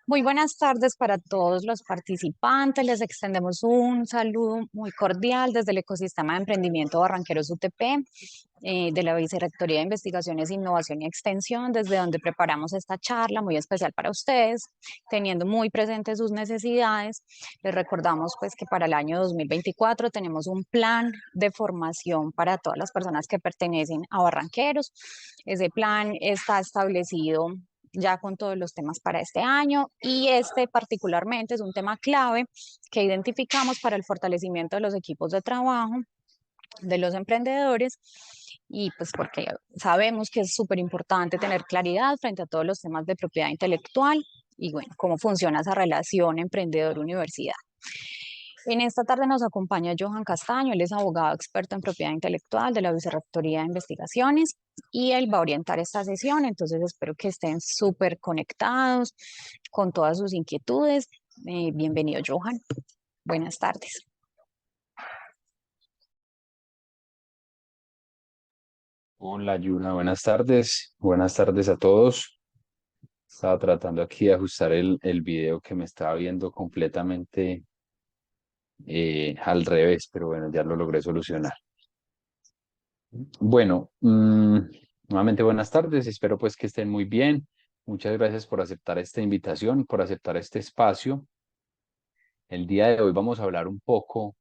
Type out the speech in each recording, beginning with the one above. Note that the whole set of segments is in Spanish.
Muy buenas tardes para todos los participantes. Les extendemos un saludo muy cordial desde el ecosistema de emprendimiento Barranqueros UTP, de la Vicerrectoría de Investigaciones, Innovación y Extensión, desde donde preparamos esta charla muy especial para ustedes, teniendo muy presentes sus necesidades. Les recordamos pues que para el año 2024 tenemos un plan de formación para todas las personas que pertenecen a Barranqueros. Ese plan está establecido ya con todos los temas para este año y este particularmente es un tema clave que identificamos para el fortalecimiento de los equipos de trabajo de los emprendedores y pues porque sabemos que es súper importante tener claridad frente a todos los temas de propiedad intelectual y bueno, cómo funciona esa relación emprendedor-universidad. En esta tarde nos acompaña Johan Castaño, él es abogado experto en propiedad intelectual de la Vicerrectoría de Investigaciones y él va a orientar esta sesión, entonces espero que estén súper conectados con todas sus inquietudes. Bienvenido, Johan. Buenas tardes. Hola, Yuna, buenas tardes. Buenas tardes a todos. Estaba tratando aquí de ajustar el video que me estaba viendo completamente al revés, pero bueno, ya lo logré solucionar. Bueno, nuevamente buenas tardes. Espero pues que estén muy bien. Muchas gracias por aceptar esta invitación, por aceptar este espacio. El día de hoy vamos a hablar un poco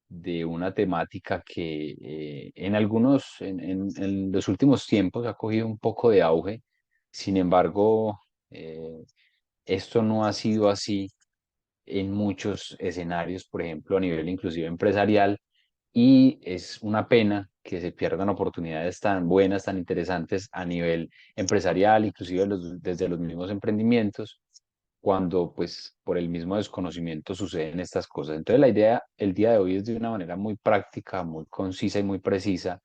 de una temática que en los últimos tiempos ha cogido un poco de auge. Sin embargo, esto no ha sido así en muchos escenarios, por ejemplo, a nivel inclusive empresarial, y es una pena que se pierdan oportunidades tan buenas, tan interesantes a nivel empresarial, inclusive desde los mismos emprendimientos, cuando pues por el mismo desconocimiento suceden estas cosas. Entonces la idea el día de hoy es de una manera muy práctica, muy concisa y muy precisa,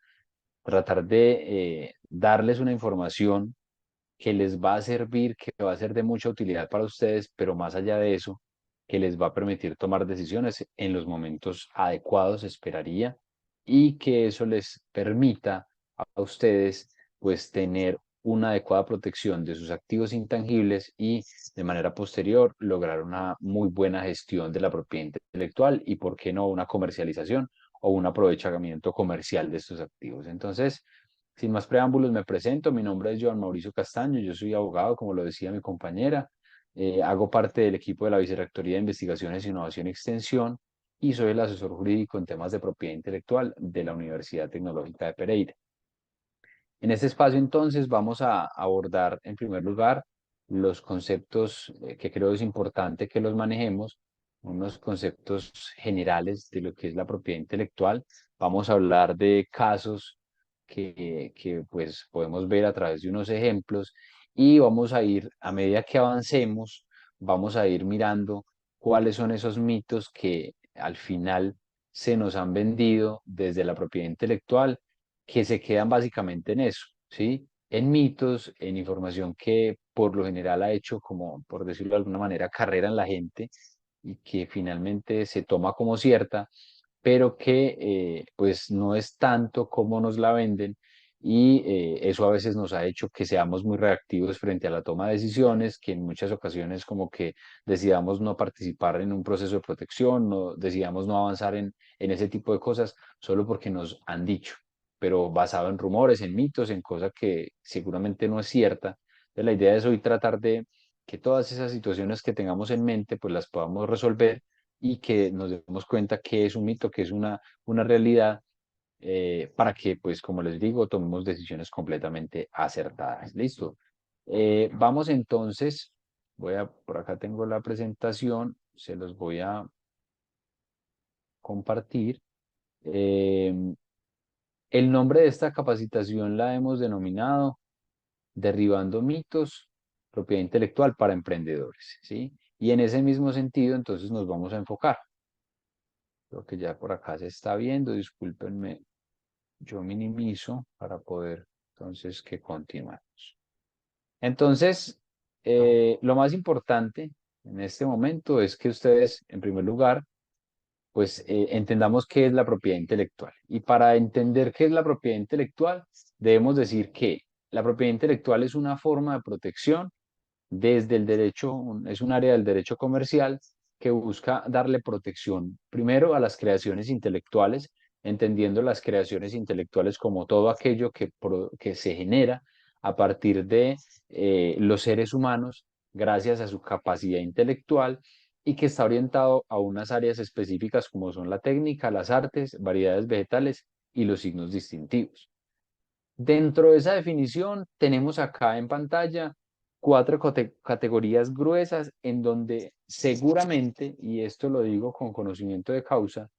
tratar de darles una información que les va a servir, que va a ser de mucha utilidad para ustedes, pero más allá de eso, que les va a permitir tomar decisiones en los momentos adecuados, esperaría, y que eso les permita a ustedes pues tener una adecuada protección de sus activos intangibles y de manera posterior lograr una muy buena gestión de la propiedad intelectual y, por qué no, una comercialización o un aprovechamiento comercial de estos activos. Entonces, sin más preámbulos, me presento. Mi nombre es Joan Mauricio Castaño. Yo soy abogado, como lo decía mi compañera. Hago parte del equipo de la Vicerrectoría de Investigaciones, Innovación y Extensión y soy el asesor jurídico en temas de propiedad intelectual de la Universidad Tecnológica de Pereira. En este espacio, entonces, vamos a abordar, en primer lugar, los conceptos que creo es importante que los manejemos, unos conceptos generales de lo que es la propiedad intelectual. Vamos a hablar de casos que pues podemos ver a través de unos ejemplos y vamos a ir, a medida que avancemos, vamos a ir mirando cuáles son esos mitos que al final se nos han vendido desde la propiedad intelectual, que se quedan básicamente en eso, ¿sí? En mitos, en información que por lo general ha hecho, como por decirlo de alguna manera, carrera en la gente y que finalmente se toma como cierta, pero que pues no es tanto como nos la venden, y eso a veces nos ha hecho que seamos muy reactivos frente a la toma de decisiones, que en muchas ocasiones como que decidamos no participar en un proceso de protección, no, decidamos no avanzar en ese tipo de cosas solo porque nos han dicho, pero basado en rumores, en mitos, en cosas que seguramente no es cierta. Entonces la idea es hoy tratar de que todas esas situaciones que tengamos en mente pues las podamos resolver y que nos demos cuenta que es un mito, que es una realidad, para que, pues, como les digo, tomemos decisiones completamente acertadas. Listo. Vamos entonces, por acá tengo la presentación, se los voy a compartir. Eh, el nombre de esta capacitación la hemos denominado Derribando mitos, propiedad intelectual para emprendedores, ¿sí? Y en ese mismo sentido, entonces nos vamos a enfocar. Creo que ya por acá se está viendo, discúlpenme, yo minimizo para poder, entonces, que continuemos. Entonces, lo más importante en este momento es que ustedes, en primer lugar, pues entendamos qué es la propiedad intelectual. Y para entender qué es la propiedad intelectual, debemos decir que la propiedad intelectual es una forma de protección desde el derecho, es un área del derecho comercial que busca darle protección primero a las creaciones intelectuales, entendiendo las creaciones intelectuales como todo aquello que se genera a partir de los seres humanos gracias a su capacidad intelectual y que está orientado a unas áreas específicas como son la técnica, las artes, variedades vegetales y los signos distintivos. Dentro de esa definición tenemos acá en pantalla cuatro categorías gruesas en donde seguramente, y esto lo digo con conocimiento de causa,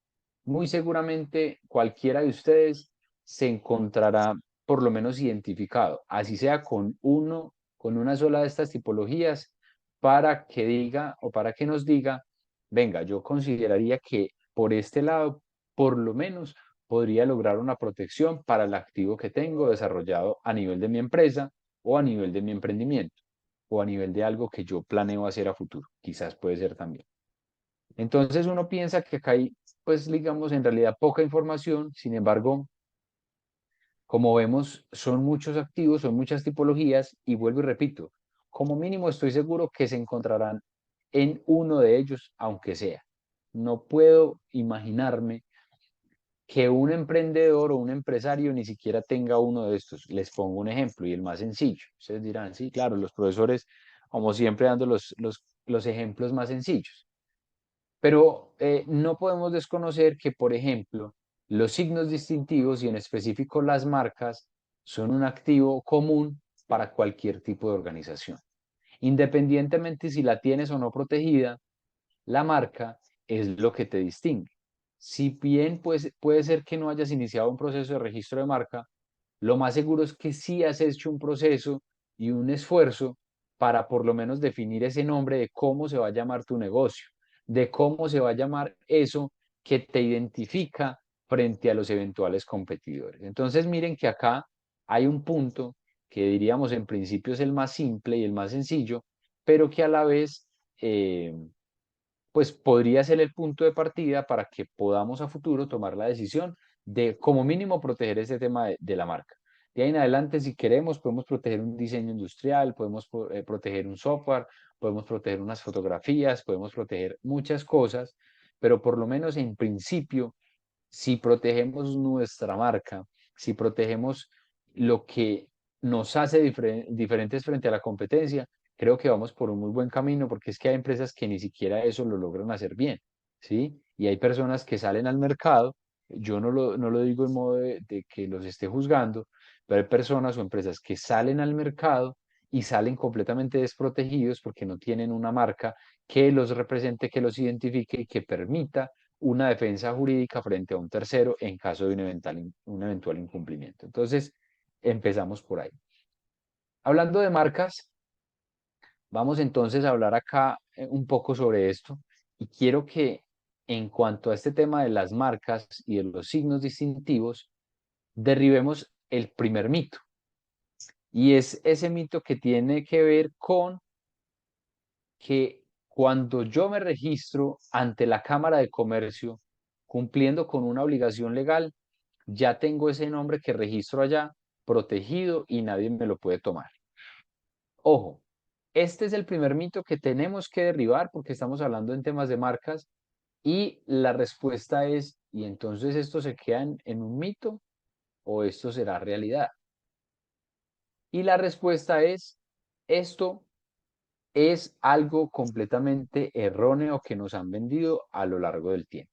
muy seguramente cualquiera de ustedes se encontrará por lo menos identificado, así sea con una sola de estas tipologías, para que diga o para que nos diga, venga, yo consideraría que por este lado, por lo menos, podría lograr una protección para el activo que tengo desarrollado a nivel de mi empresa o a nivel de mi emprendimiento o a nivel de algo que yo planeo hacer a futuro. Quizás puede ser también. Entonces uno piensa que acá hay, pues digamos, en realidad poca información, sin embargo, como vemos, son muchos activos, son muchas tipologías y vuelvo y repito, como mínimo estoy seguro que se encontrarán en uno de ellos, aunque sea. No puedo imaginarme que un emprendedor o un empresario ni siquiera tenga uno de estos. Les pongo un ejemplo y el más sencillo. Ustedes dirán, sí, claro, los profesores, como siempre, dando los ejemplos más sencillos. Pero no podemos desconocer que, por ejemplo, los signos distintivos y en específico las marcas son un activo común para cualquier tipo de organización. Independientemente si la tienes o no protegida, la marca es lo que te distingue. Si bien pues, puede ser que no hayas iniciado un proceso de registro de marca, lo más seguro es que sí has hecho un proceso y un esfuerzo para por lo menos definir ese nombre de cómo se va a llamar tu negocio, de cómo se va a llamar eso que te identifica frente a los eventuales competidores. Entonces miren que acá hay un punto que diríamos en principio es el más simple y el más sencillo, pero que a la vez pues podría ser el punto de partida para que podamos a futuro tomar la decisión de como mínimo proteger ese tema de la marca. De ahí en adelante, si queremos, podemos proteger un diseño industrial, podemos proteger un software, podemos proteger unas fotografías, podemos proteger muchas cosas, pero por lo menos en principio, si protegemos nuestra marca, si protegemos lo que nos hace diferentes frente a la competencia, creo que vamos por un muy buen camino porque es que hay empresas que ni siquiera eso lo logran hacer bien, ¿sí? Y hay personas que salen al mercado, yo no lo digo en modo de que los esté juzgando, pero hay personas o empresas que salen al mercado y salen completamente desprotegidos porque no tienen una marca que los represente, que los identifique y que permita una defensa jurídica frente a un tercero en caso de un eventual incumplimiento. Entonces, empezamos por ahí. Hablando de marcas, vamos entonces a hablar acá un poco sobre esto y quiero que en cuanto a este tema de las marcas y de los signos distintivos, derribemos el primer mito. Y es ese mito que tiene que ver con que cuando yo me registro ante la Cámara de Comercio, cumpliendo con una obligación legal, ya tengo ese nombre que registro allá protegido y nadie me lo puede tomar. Ojo, este es el primer mito que tenemos que derribar porque estamos hablando en temas de marcas y la respuesta es, ¿y entonces esto se queda en un mito o esto será realidad? Y la respuesta es, esto es algo completamente erróneo que nos han vendido a lo largo del tiempo.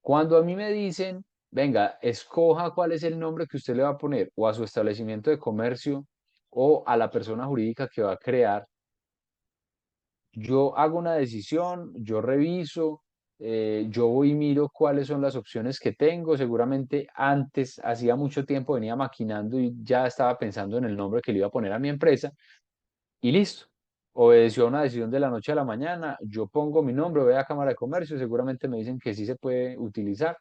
Cuando a mí me dicen, venga, escoja cuál es el nombre que usted le va a poner o a su establecimiento de comercio o a la persona jurídica que va a crear, yo hago una decisión, yo reviso, yo voy y miro cuáles son las opciones que tengo. Seguramente antes, hacía mucho tiempo, venía maquinando y ya estaba pensando en el nombre que le iba a poner a mi empresa y listo. Obedeció a una decisión de la noche a la mañana, yo pongo mi nombre, voy a Cámara de Comercio, seguramente me dicen que sí se puede utilizar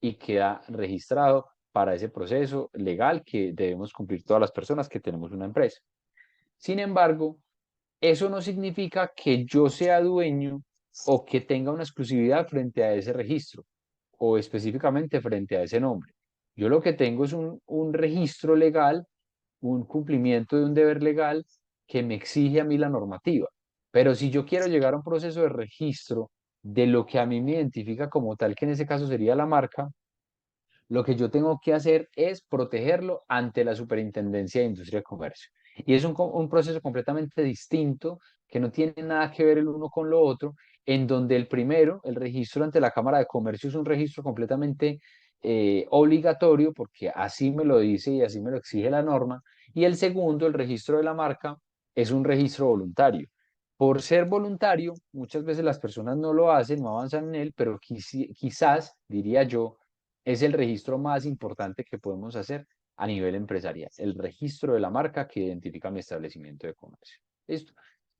y queda registrado para ese proceso legal que debemos cumplir todas las personas que tenemos una empresa. Sin embargo, eso no significa que yo sea dueño o que tenga una exclusividad frente a ese registro o específicamente frente a ese nombre. Yo lo que tengo es un registro legal, un cumplimiento de un deber legal que me exige a mí la normativa. Pero si yo quiero llegar a un proceso de registro de lo que a mí me identifica como tal, que en ese caso sería la marca, lo que yo tengo que hacer es protegerlo ante la Superintendencia de Industria y Comercio. Y es un proceso completamente distinto, que no tiene nada que ver el uno con lo otro, en donde el primero, el registro ante la Cámara de Comercio, es un registro completamente obligatorio, porque así me lo dice y así me lo exige la norma, y el segundo, el registro de la marca, es un registro voluntario. Por ser voluntario, muchas veces las personas no lo hacen, no avanzan en él, pero quizás, diría yo, es el registro más importante que podemos hacer a nivel empresarial, el registro de la marca que identifica mi establecimiento de comercio. Listo.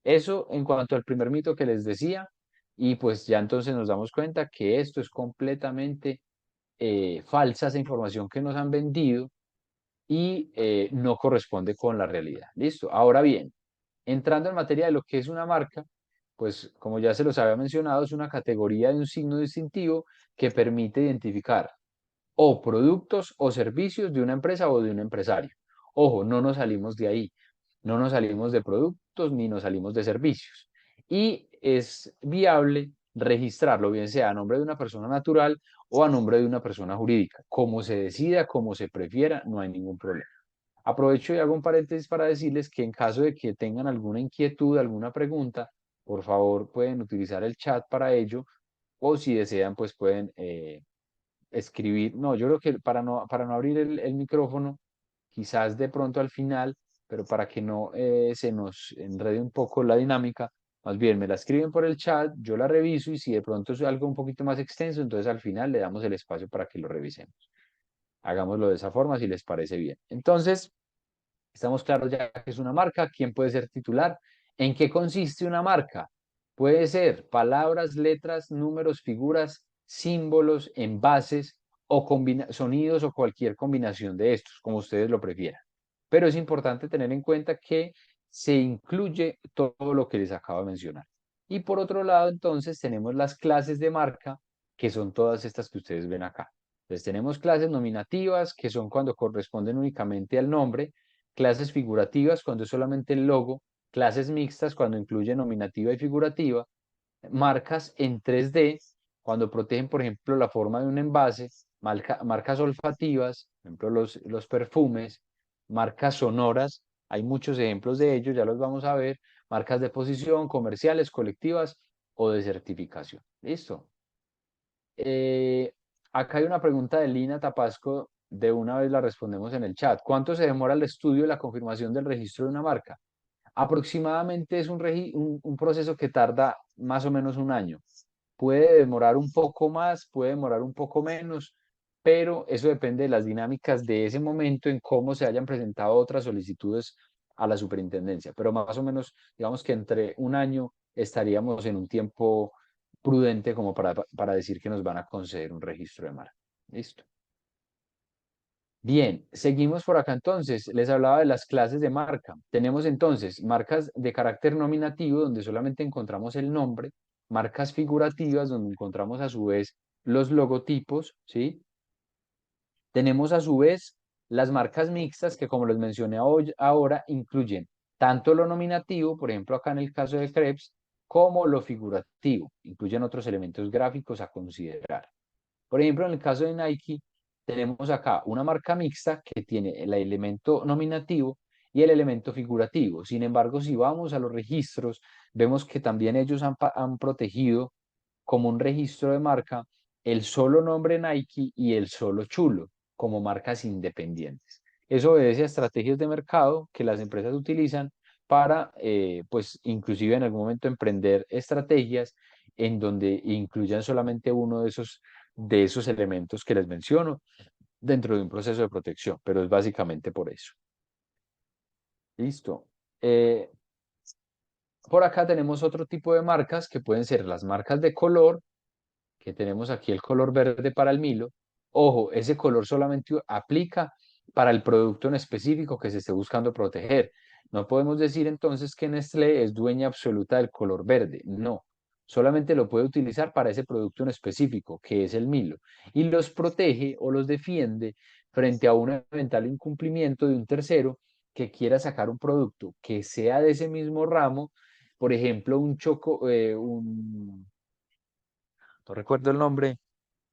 Eso en cuanto al primer mito que les decía, y pues ya entonces nos damos cuenta que esto es completamente falsa, esa información que nos han vendido y no corresponde con la realidad. Listo. Ahora bien, entrando en materia de lo que es una marca, pues como ya se los había mencionado, es una categoría de un signo distintivo que permite identificar o productos o servicios de una empresa o de un empresario. Ojo, no nos salimos de ahí, no nos salimos de productos ni nos salimos de servicios. Y es viable registrarlo, bien sea a nombre de una persona natural o a nombre de una persona jurídica. Como se decida, como se prefiera, no hay ningún problema. Aprovecho y hago un paréntesis para decirles que en caso de que tengan alguna inquietud, alguna pregunta, por favor pueden utilizar el chat para ello o si desean, pues pueden escribir. No, yo creo que para no abrir el micrófono, quizás de pronto al final, pero para que no se nos enrede un poco la dinámica, más bien me la escriben por el chat, yo la reviso y si de pronto es algo un poquito más extenso, entonces al final le damos el espacio para que lo revisemos. Hagámoslo de esa forma si les parece bien. Entonces, estamos claros ya que es una marca, quién puede ser titular, en qué consiste una marca. Puede ser palabras, letras, números, figuras, símbolos, envases o sonidos o cualquier combinación de estos, como ustedes lo prefieran. Pero es importante tener en cuenta que se incluye todo lo que les acabo de mencionar. Y por otro lado, entonces, tenemos las clases de marca, que son todas estas que ustedes ven acá. Entonces, tenemos clases nominativas, que son cuando corresponden únicamente al nombre, clases figurativas cuando es solamente el logo, clases mixtas cuando incluye nominativa y figurativa, marcas en 3D cuando protegen, por ejemplo, la forma de un envase, marcas olfativas, por ejemplo, los perfumes, marcas sonoras, hay muchos ejemplos de ellos, ya los vamos a ver, marcas de posición, comerciales, colectivas o de certificación. Listo. Eh, Acá hay una pregunta de Lina Tapasco, de una vez la respondemos en el chat. ¿Cuánto se demora el estudio y la confirmación del registro de una marca? Aproximadamente es un proceso que tarda más o menos un año. Puede demorar un poco más, puede demorar un poco menos, pero eso depende de las dinámicas de ese momento en cómo se hayan presentado otras solicitudes a la superintendencia. Pero más o menos, digamos que entre un año estaríamos en un tiempo prudente como para decir que nos van a conceder un registro de marca. Listo. Bien, seguimos por acá entonces. Les hablaba de las clases de marca. Tenemos entonces marcas de carácter nominativo, donde solamente encontramos el nombre, marcas figurativas, donde encontramos a su vez los logotipos, ¿sí? Tenemos a su vez las marcas mixtas, que como les mencioné hoy, ahora incluyen tanto lo nominativo, por ejemplo acá en el caso de Krebs, como lo figurativo. Incluyen otros elementos gráficos a considerar. Por ejemplo, en el caso de Nike, tenemos acá una marca mixta que tiene el elemento nominativo y el elemento figurativo. Sin embargo, si vamos a los registros, vemos que también ellos han protegido como un registro de marca el solo nombre Nike y el solo chulo como marcas independientes. Eso obedece a estrategias de mercado que las empresas utilizan para, pues, inclusive en algún momento emprender estrategias en donde incluyan solamente uno de esos elementos que les menciono dentro de un proceso de protección, pero es básicamente por eso. Listo. Eh, por acá tenemos otro tipo de marcas que pueden ser las marcas de color, que tenemos aquí el color verde para el Milo. Ojo, ese color solamente aplica para el producto en específico que se esté buscando proteger. No podemos decir entonces que Nestlé es dueña absoluta del color verde. No, solamente lo puede utilizar para ese producto en específico, que es el Milo, y los protege o los defiende frente a un eventual incumplimiento de un tercero que quiera sacar un producto que sea de ese mismo ramo, por ejemplo, no recuerdo el nombre,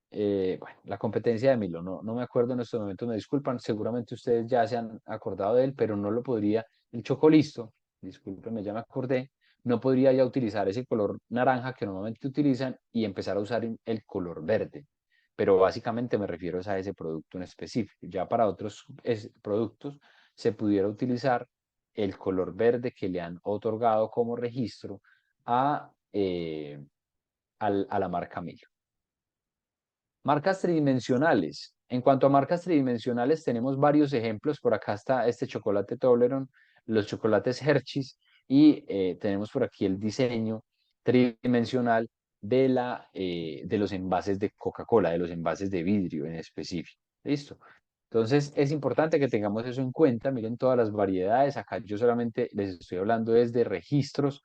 bueno, la competencia de Milo, no me acuerdo en estos momentos, me disculpan, seguramente ustedes ya se han acordado de él, pero no lo podría, el Chocolisto, discúlpenme, ya me acordé, no podría ya utilizar ese color naranja que normalmente utilizan y empezar a usar el color verde. Pero básicamente me refiero a ese producto en específico. Ya para otros productos se pudiera utilizar el color verde que le han otorgado como registro a la marca Milo. Marcas tridimensionales. En cuanto a marcas tridimensionales, tenemos varios ejemplos. Por acá está este chocolate Toblerone, los chocolates Hershey's y tenemos por aquí el diseño tridimensional de los envases de Coca-Cola, de los envases de vidrio en específico. ¿Listo? Entonces es importante que tengamos eso en cuenta. Miren todas las variedades. Acá yo solamente les estoy hablando desde registros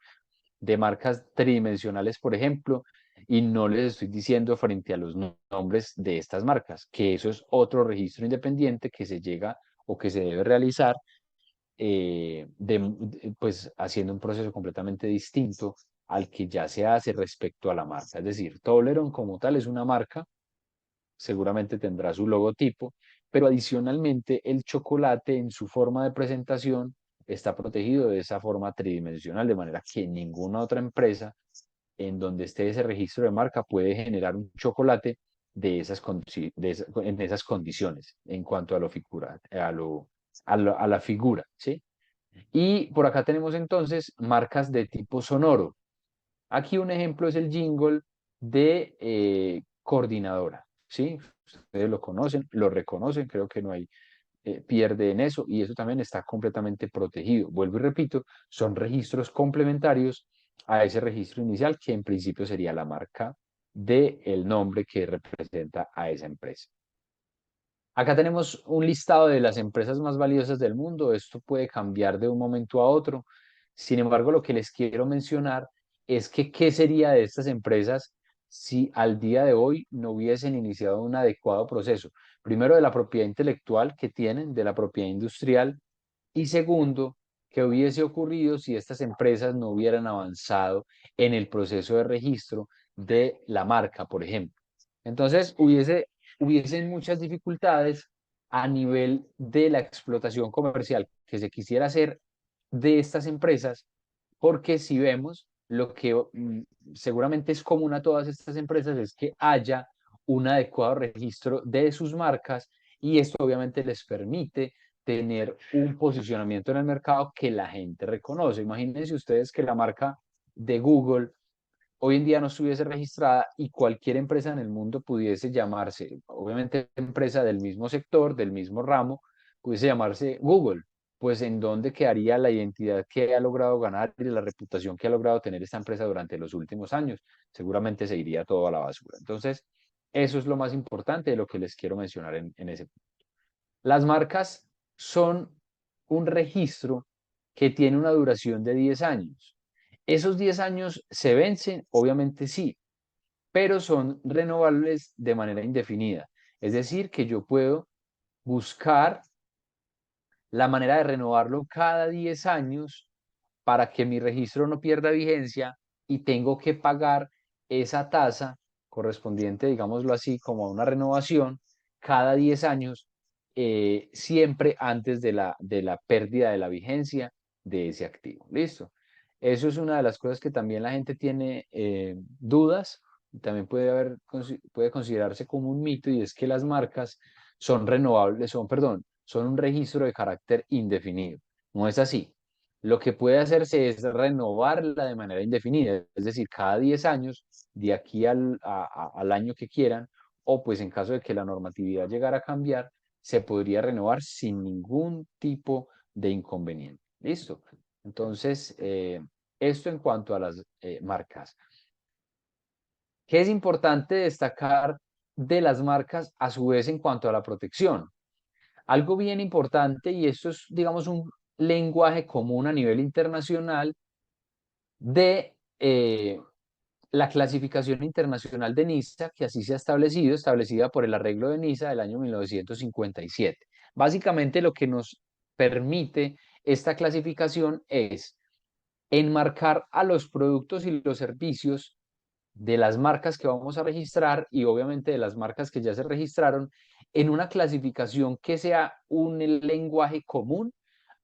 de marcas tridimensionales, por ejemplo, y no les estoy diciendo frente a los nombres de estas marcas, que eso es otro registro independiente que se llega o que se debe realizar, pues haciendo un proceso completamente distinto al que ya se hace respecto a la marca. Es decir, Toblerone como tal es una marca, seguramente tendrá su logotipo, pero adicionalmente el chocolate en su forma de presentación está protegido de esa forma tridimensional, de manera que ninguna otra empresa en donde esté ese registro de marca puede generar un chocolate en esas condiciones en cuanto a, lo figura, a la figura, ¿sí? Y por acá tenemos entonces marcas de tipo sonoro. Aquí un ejemplo es el jingle de Coordinadora, ¿sí? Ustedes lo conocen, lo reconocen, creo que no hay pierde en eso y eso también está completamente protegido. Vuelvo y repito, son registros complementarios a ese registro inicial que en principio sería la marca del nombre que representa a esa empresa. Acá tenemos un listado de las empresas más valiosas del mundo. Esto puede cambiar de un momento a otro. Sin embargo, lo que les quiero mencionar es que qué sería de estas empresas si al día de hoy no hubiesen iniciado un adecuado proceso. Primero, de la propiedad intelectual que tienen, de la propiedad industrial, y segundo, qué hubiese ocurrido si estas empresas no hubieran avanzado en el proceso de registro de la marca, por ejemplo. Entonces, hubiesen muchas dificultades a nivel de la explotación comercial que se quisiera hacer de estas empresas, porque si vemos lo que seguramente es común a todas estas empresas es que haya un adecuado registro de sus marcas y esto obviamente les permite tener un posicionamiento en el mercado que la gente reconoce. Imagínense ustedes que la marca de Google hoy en día no estuviese registrada y cualquier empresa en el mundo pudiese llamarse, obviamente empresa del mismo sector, del mismo ramo, pudiese llamarse Google, pues en dónde quedaría la identidad que ha logrado ganar y la reputación que ha logrado tener esta empresa durante los últimos años. Seguramente se iría todo a la basura. Entonces, eso es lo más importante de lo que les quiero mencionar en ese punto. Las marcas son un registro que tiene una duración de 10 años. ¿Esos 10 años se vencen? Obviamente sí, pero son renovables de manera indefinida. Es decir, que yo puedo buscar la manera de renovarlo cada 10 años para que mi registro no pierda vigencia y tengo que pagar esa tasa correspondiente, digámoslo así, como a una renovación cada 10 años, siempre antes de la pérdida de la vigencia de ese activo. ¿Listo? Eso es una de las cosas que también la gente tiene dudas, también puede considerarse como un mito y es que las marcas son renovables, perdón, son un registro de carácter indefinido. No es así. Lo que puede hacerse es renovarla de manera indefinida, es decir, cada 10 años, de aquí al año que quieran, o pues en caso de que la normatividad llegara a cambiar, se podría renovar sin ningún tipo de inconveniente. ¿Listo? Entonces, esto en cuanto a las marcas. ¿Qué es importante destacar de las marcas a su vez en cuanto a la protección? Algo bien importante, y esto es, digamos, un lenguaje común a nivel internacional de la clasificación internacional de Niza, que así se ha establecido, establecida por el arreglo de Niza del año 1957. Básicamente lo que nos permite esta clasificación es enmarcar a los productos y los servicios de las marcas que vamos a registrar y obviamente de las marcas que ya se registraron en una clasificación que sea un lenguaje común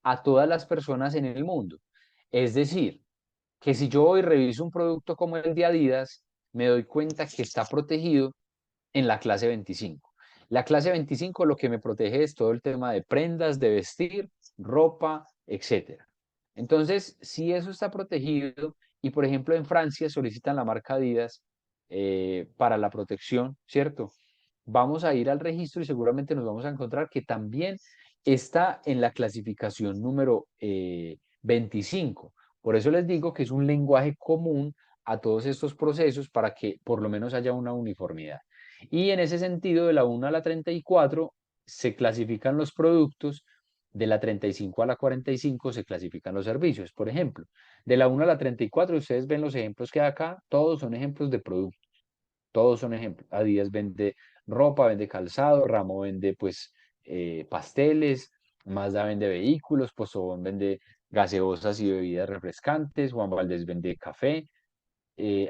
a todas las personas en el mundo. Es decir, que si yo hoy reviso un producto como el de Adidas, me doy cuenta que está protegido en la clase 25. La clase 25 lo que me protege es todo el tema de prendas, de vestir, ropa, etcétera. Entonces, si eso está protegido y por ejemplo en Francia solicitan la marca Adidas para la protección, ¿cierto? Vamos a ir al registro y seguramente nos vamos a encontrar que también está en la clasificación número 25. Por eso les digo que es un lenguaje común a todos estos procesos para que por lo menos haya una uniformidad. Y en ese sentido, de la 1 a la 34 se clasifican los productos, de la 35 a la 45 se clasifican los servicios. Por ejemplo, de la 1 a la 34 ustedes ven los ejemplos que hay acá, todos son ejemplos de productos, todos son ejemplos. Adidas vende ropa, vende calzado, Ramo vende pues pasteles, Mazda vende vehículos, Postobón vende gaseosas y bebidas refrescantes, Juan Valdés vende café,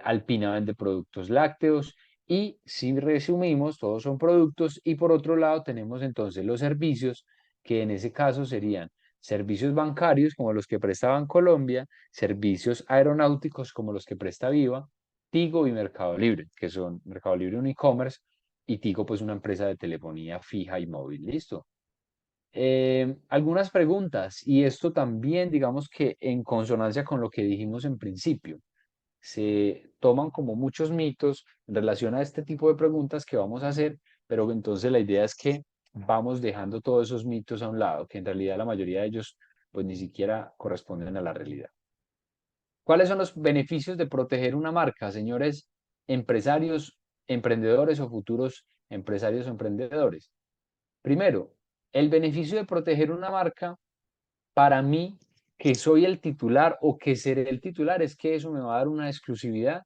Alpina vende productos lácteos y si resumimos, todos son productos y por otro lado tenemos entonces los servicios que en ese caso serían servicios bancarios como los que presta Colombia, servicios aeronáuticos como los que presta Viva, Tigo y Mercado Libre, que son Mercado Libre un e-commerce y Tigo pues una empresa de telefonía fija y móvil. Listo. Algunas preguntas y esto también digamos que en consonancia con lo que dijimos en principio se toman como muchos mitos en relación a este tipo de preguntas que vamos a hacer, pero entonces la idea es que vamos dejando todos esos mitos a un lado, que en realidad la mayoría de ellos pues ni siquiera corresponden a la realidad. ¿Cuáles son los beneficios de proteger una marca, señores empresarios, emprendedores o futuros empresarios o emprendedores? Primero, el beneficio de proteger una marca para mí, que soy el titular o que seré el titular, es que eso me va a dar una exclusividad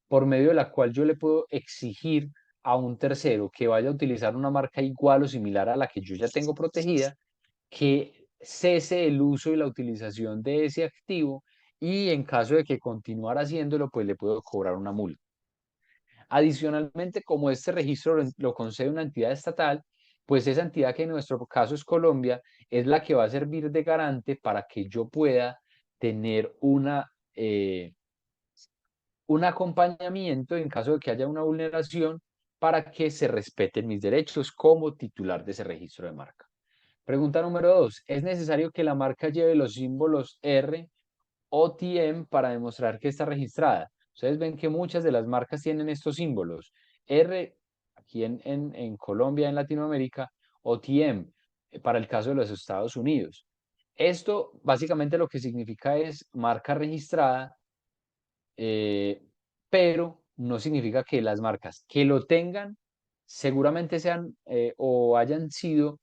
por medio de la cual yo le puedo exigir a un tercero que vaya a utilizar una marca igual o similar a la que yo ya tengo protegida, que cese el uso y la utilización de ese activo y en caso de que continuara haciéndolo, pues le puedo cobrar una multa. Adicionalmente, como este registro lo concede una entidad estatal, pues esa entidad que en nuestro caso es Colombia, es la que va a servir de garante para que yo pueda tener un acompañamiento en caso de que haya una vulneración para que se respeten mis derechos como titular de ese registro de marca. Pregunta número 2. ¿Es necesario que la marca lleve los símbolos R o TM para demostrar que está registrada? Ustedes ven que muchas de las marcas tienen estos símbolos. R aquí en Colombia, en Latinoamérica, o TM para el caso de los Estados Unidos. Esto básicamente lo que significa es marca registrada, pero no significa que las marcas que lo tengan seguramente sean o hayan sido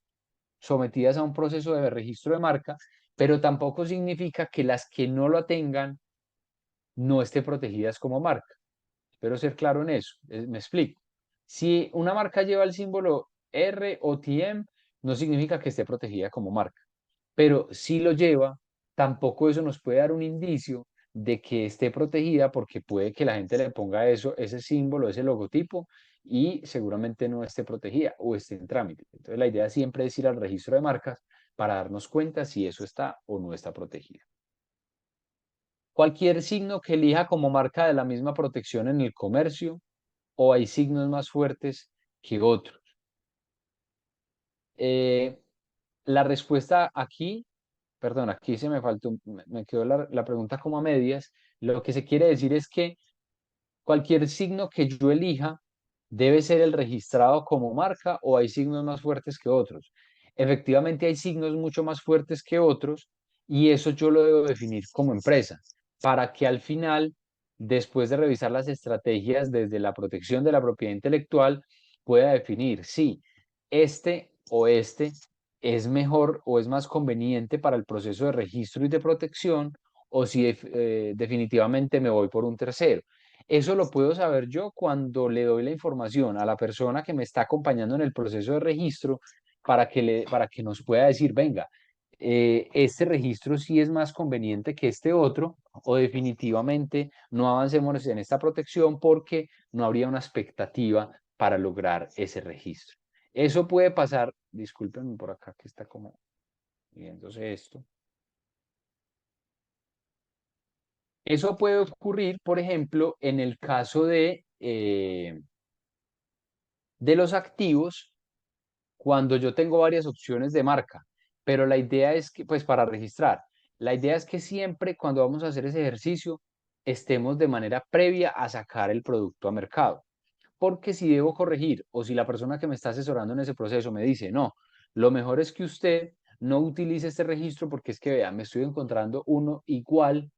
sometidas a un proceso de registro de marca, pero tampoco significa que las que no lo tengan no estén protegidas como marca. Espero ser claro en eso. Me explico. Si una marca lleva el símbolo R o TM, no significa que esté protegida como marca. Pero si lo lleva, tampoco eso nos puede dar un indicio de que esté protegida porque puede que la gente le ponga eso, ese símbolo, ese logotipo y seguramente no esté protegida o esté en trámite. Entonces la idea siempre es ir al registro de marcas para darnos cuenta si eso está o no está protegido. Cualquier signo que elija como marca de la misma protección en el comercio o hay signos más fuertes que otros. Eh, la respuesta aquí, perdón, aquí se me faltó, me quedó la pregunta como a medias. Lo que se quiere decir es que cualquier signo que yo elija debe ser el registrado como marca o hay signos más fuertes que otros. Efectivamente hay signos mucho más fuertes que otros y eso yo lo debo definir como empresa para que al final, después de revisar las estrategias desde la protección de la propiedad intelectual, pueda definir si este o este es mejor o es más conveniente para el proceso de registro y de protección o si definitivamente me voy por un tercero. Eso lo puedo saber yo cuando le doy la información a la persona que me está acompañando en el proceso de registro para que nos pueda decir, venga, este registro sí es más conveniente que este otro, o definitivamente no avancemos en esta protección porque no habría una expectativa para lograr ese registro. Eso puede pasar, discúlpenme por acá que está como viéndose esto. Eso puede ocurrir, por ejemplo, en el caso de los activos, cuando yo tengo varias opciones de marca, pero la idea es que, pues para registrar, la idea es que siempre cuando vamos a hacer ese ejercicio, estemos de manera previa a sacar el producto a mercado. Porque si debo corregir o si la persona que me está asesorando en ese proceso me dice, no, lo mejor es que usted no utilice este registro porque es que, vea, me estoy encontrando uno igual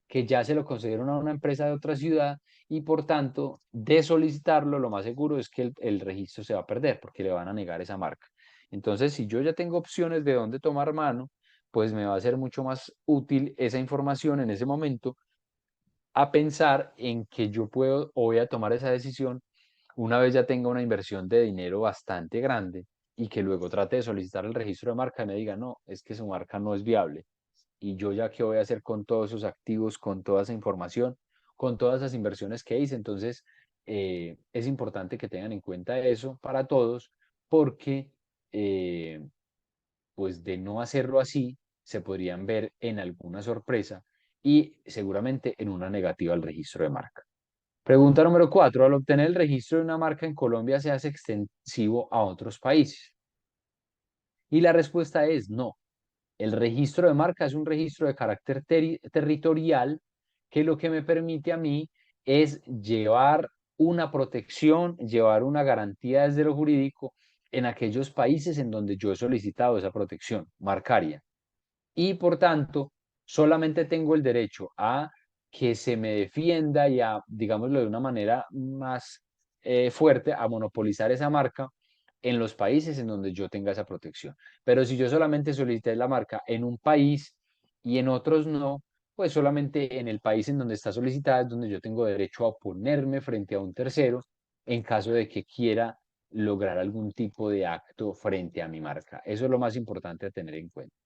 que ya se lo concedieron a una empresa de otra ciudad y por tanto, de solicitarlo, lo más seguro es que el registro se va a perder porque le van a negar esa marca. Entonces, si yo ya tengo opciones de dónde tomar mano, pues me va a ser mucho más útil esa información en ese momento a pensar en que yo puedo o voy a tomar esa decisión una vez ya tenga una inversión de dinero bastante grande y que luego trate de solicitar el registro de marca y me diga, no, es que su marca no es viable. Y yo ya qué voy a hacer con todos esos activos, con toda esa información, con todas esas inversiones que hice. Entonces, es importante que tengan en cuenta eso para todos porque, eh, pues de no hacerlo así, se podrían ver en alguna sorpresa y seguramente en una negativa al registro de marca. Pregunta número 4. Al obtener el registro de una marca en Colombia, ¿se hace extensivo a otros países? Y la respuesta es no. El registro de marca es un registro de carácter territorial que lo que me permite a mí es llevar una protección, llevar una garantía desde lo jurídico en aquellos países en donde yo he solicitado esa protección marcaria. Y por tanto, solamente tengo el derecho a que se me defienda y a, digámoslo de una manera más fuerte, a monopolizar esa marca en los países en donde yo tenga esa protección. Pero si yo solamente solicité la marca en un país y en otros no, pues solamente en el país en donde está solicitada es donde yo tengo derecho a oponerme frente a un tercero en caso de que quiera lograr algún tipo de acto frente a mi marca. Eso es lo más importante a tener en cuenta.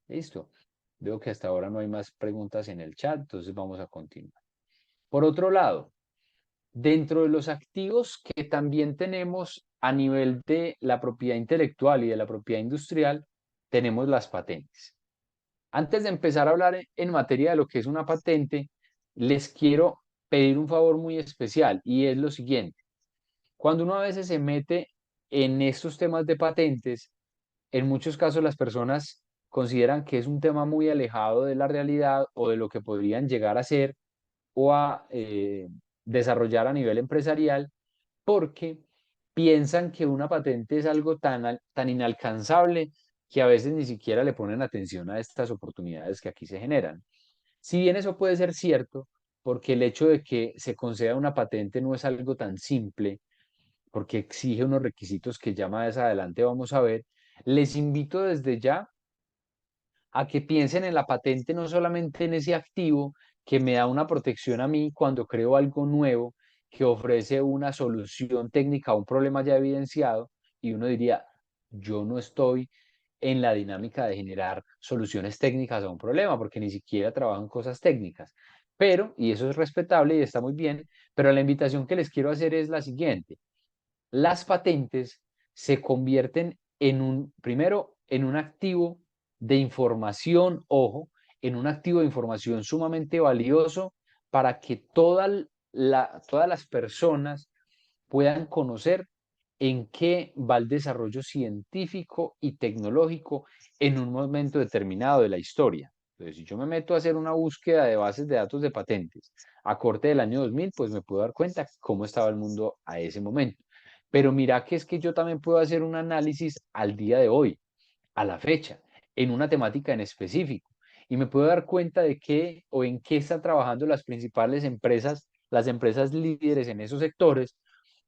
Listo. Veo que hasta ahora no hay más preguntas en el chat, entonces vamos a continuar. Por otro lado, dentro de los activos que también tenemos a nivel de la propiedad intelectual y de la propiedad industrial, tenemos las patentes. Antes de empezar a hablar en materia de lo que es una patente, les quiero pedir un favor muy especial y es lo siguiente. Cuando uno a veces se mete en estos temas de patentes, en muchos casos las personas consideran que es un tema muy alejado de la realidad o de lo que podrían llegar a ser o a desarrollar a nivel empresarial porque piensan que una patente es algo tan inalcanzable que a veces ni siquiera le ponen atención a estas oportunidades que aquí se generan. Si bien eso puede ser cierto, porque el hecho de que se conceda una patente no es algo tan simple, porque exige unos requisitos que ya más adelante vamos a ver, les invito desde ya a que piensen en la patente no solamente en ese activo que me da una protección a mí cuando creo algo nuevo que ofrece una solución técnica a un problema ya evidenciado y uno diría, yo no estoy en la dinámica de generar soluciones técnicas a un problema porque ni siquiera trabajo en cosas técnicas. Pero, y eso es respetable y está muy bien, pero la invitación que les quiero hacer es la siguiente. Las patentes se convierten primero, en un activo de información, ojo, en un activo de información sumamente valioso para que todas las personas puedan conocer en qué va el desarrollo científico y tecnológico en un momento determinado de la historia. Entonces, si yo me meto a hacer una búsqueda de bases de datos de patentes a corte del año 2000, pues me puedo dar cuenta cómo estaba el mundo a ese momento. Pero mira que es que yo también puedo hacer un análisis al día de hoy, a la fecha, en una temática en específico. Y me puedo dar cuenta de qué o en qué están trabajando las principales empresas, las empresas líderes en esos sectores.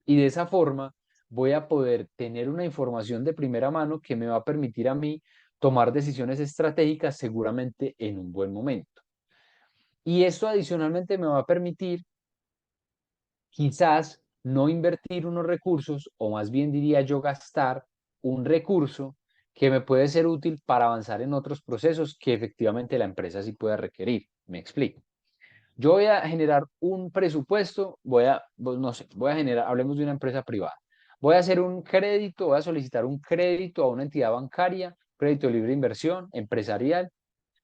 Y de esa forma voy a poder tener una información de primera mano que me va a permitir a mí tomar decisiones estratégicas seguramente en un buen momento. Y esto adicionalmente me va a permitir quizás no invertir unos recursos, o más bien diría yo gastar un recurso que me puede ser útil para avanzar en otros procesos que efectivamente la empresa sí pueda requerir. Me explico. Yo voy a generar un presupuesto, no sé, voy a generar, hablemos de una empresa privada. Voy a hacer un crédito, voy a solicitar un crédito a una entidad bancaria, crédito libre de inversión empresarial,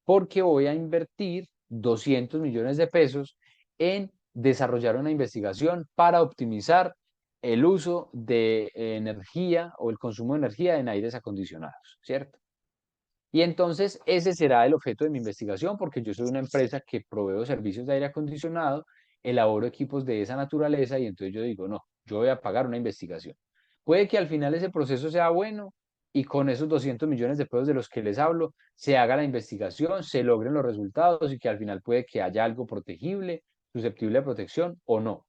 porque voy a invertir 200 millones de pesos en desarrollar una investigación para optimizar el uso de energía o el consumo de energía en aires acondicionados, ¿cierto? Y entonces ese será el objeto de mi investigación, porque yo soy una empresa que proveo servicios de aire acondicionado, elaboro equipos de esa naturaleza y entonces yo digo, no, yo voy a pagar una investigación. Puede que al final ese proceso sea bueno y con esos 200 millones de pesos de los que les hablo, se haga la investigación, se logren los resultados y que al final puede que haya algo protegible, susceptible de protección o no.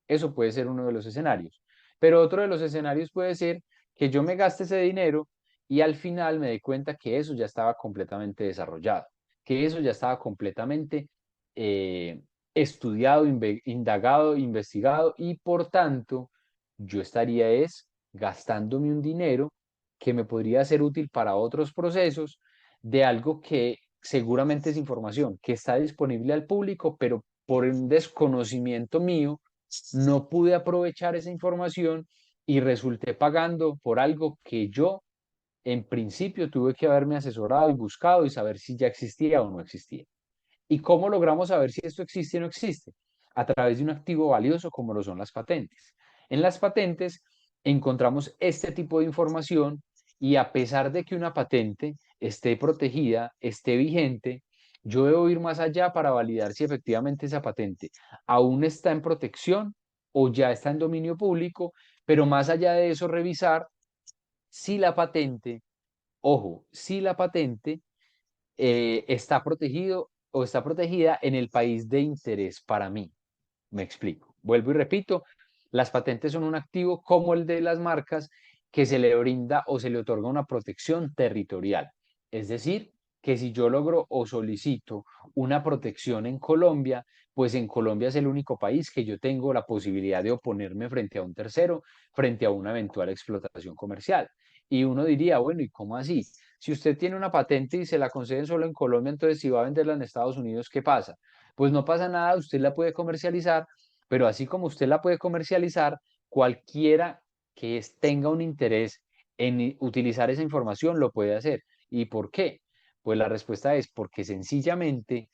Eso puede ser uno de los escenarios. Pero otro de los escenarios puede ser que yo me gaste ese dinero y al final me di cuenta que eso ya estaba completamente desarrollado, que eso ya estaba completamente eh, estudiado, indagado, investigado y por tanto yo estaría gastándome un dinero que me podría ser útil para otros procesos de algo que seguramente es información que está disponible al público, pero por un desconocimiento mío no pude aprovechar esa información y resulté pagando por algo que yo en principio tuve que haberme asesorado y buscado y saber si ya existía o no existía. ¿Y cómo logramos saber si esto existe o no existe? A través de un activo valioso como lo son las patentes. En las patentes encontramos este tipo de información y a pesar de que una patente esté protegida, esté vigente, yo debo ir más allá para validar si efectivamente esa patente aún está en protección o ya está en dominio público, pero más allá de eso revisar si la patente, ojo, si la patente está protegido o está protegida en el país de interés para mí. Me explico. Vuelvo y repito, las patentes son un activo como el de las marcas que se le brinda o se le otorga una protección territorial. Es decir, que si yo logro o solicito una protección en Colombia, pues en Colombia es el único país que yo tengo la posibilidad de oponerme frente a un tercero, frente a una eventual explotación comercial. Y uno diría, bueno, ¿y cómo así? Si usted tiene una patente y se la conceden solo en Colombia, entonces si va a venderla en Estados Unidos, ¿qué pasa? Pues no pasa nada, usted la puede comercializar, pero así como usted la puede comercializar, cualquiera que tenga un interés en utilizar esa información lo puede hacer. ¿Y por qué? Pues la respuesta es porque sencillamente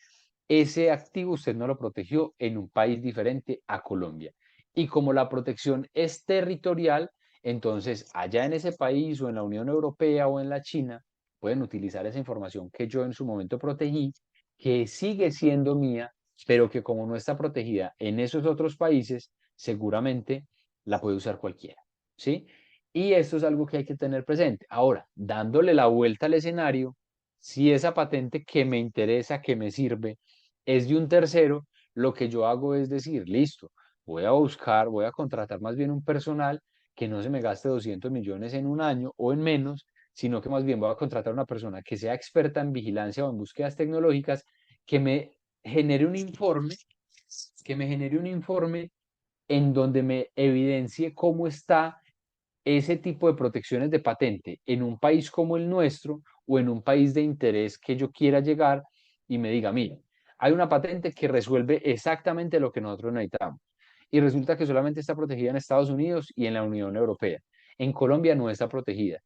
ese activo usted no lo protegió en un país diferente a Colombia. Y como la protección es territorial, entonces allá en ese país o en la Unión Europea o en la China pueden utilizar esa información que yo en su momento protegí, que sigue siendo mía, pero que como no está protegida en esos otros países, seguramente la puede usar cualquiera, ¿sí? Y esto es algo que hay que tener presente. Ahora, dándole la vuelta al escenario, si esa patente que me interesa, que me sirve, es de un tercero, lo que yo hago es decir, listo, voy a buscar, voy a contratar más bien un personal que no se me gaste 200 millones en un año o en menos, sino que más bien voy a contratar una persona que sea experta en vigilancia o en búsquedas tecnológicas, que me genere un informe, que me genere un informe en donde me evidencie cómo está ese tipo de protecciones de patente en un país como el nuestro o en un país de interés que yo quiera llegar y me diga, mira, hay una patente que resuelve exactamente lo que nosotros necesitamos. Y resulta que solamente está protegida en Estados Unidos y en la Unión Europea. En Colombia no está protegida.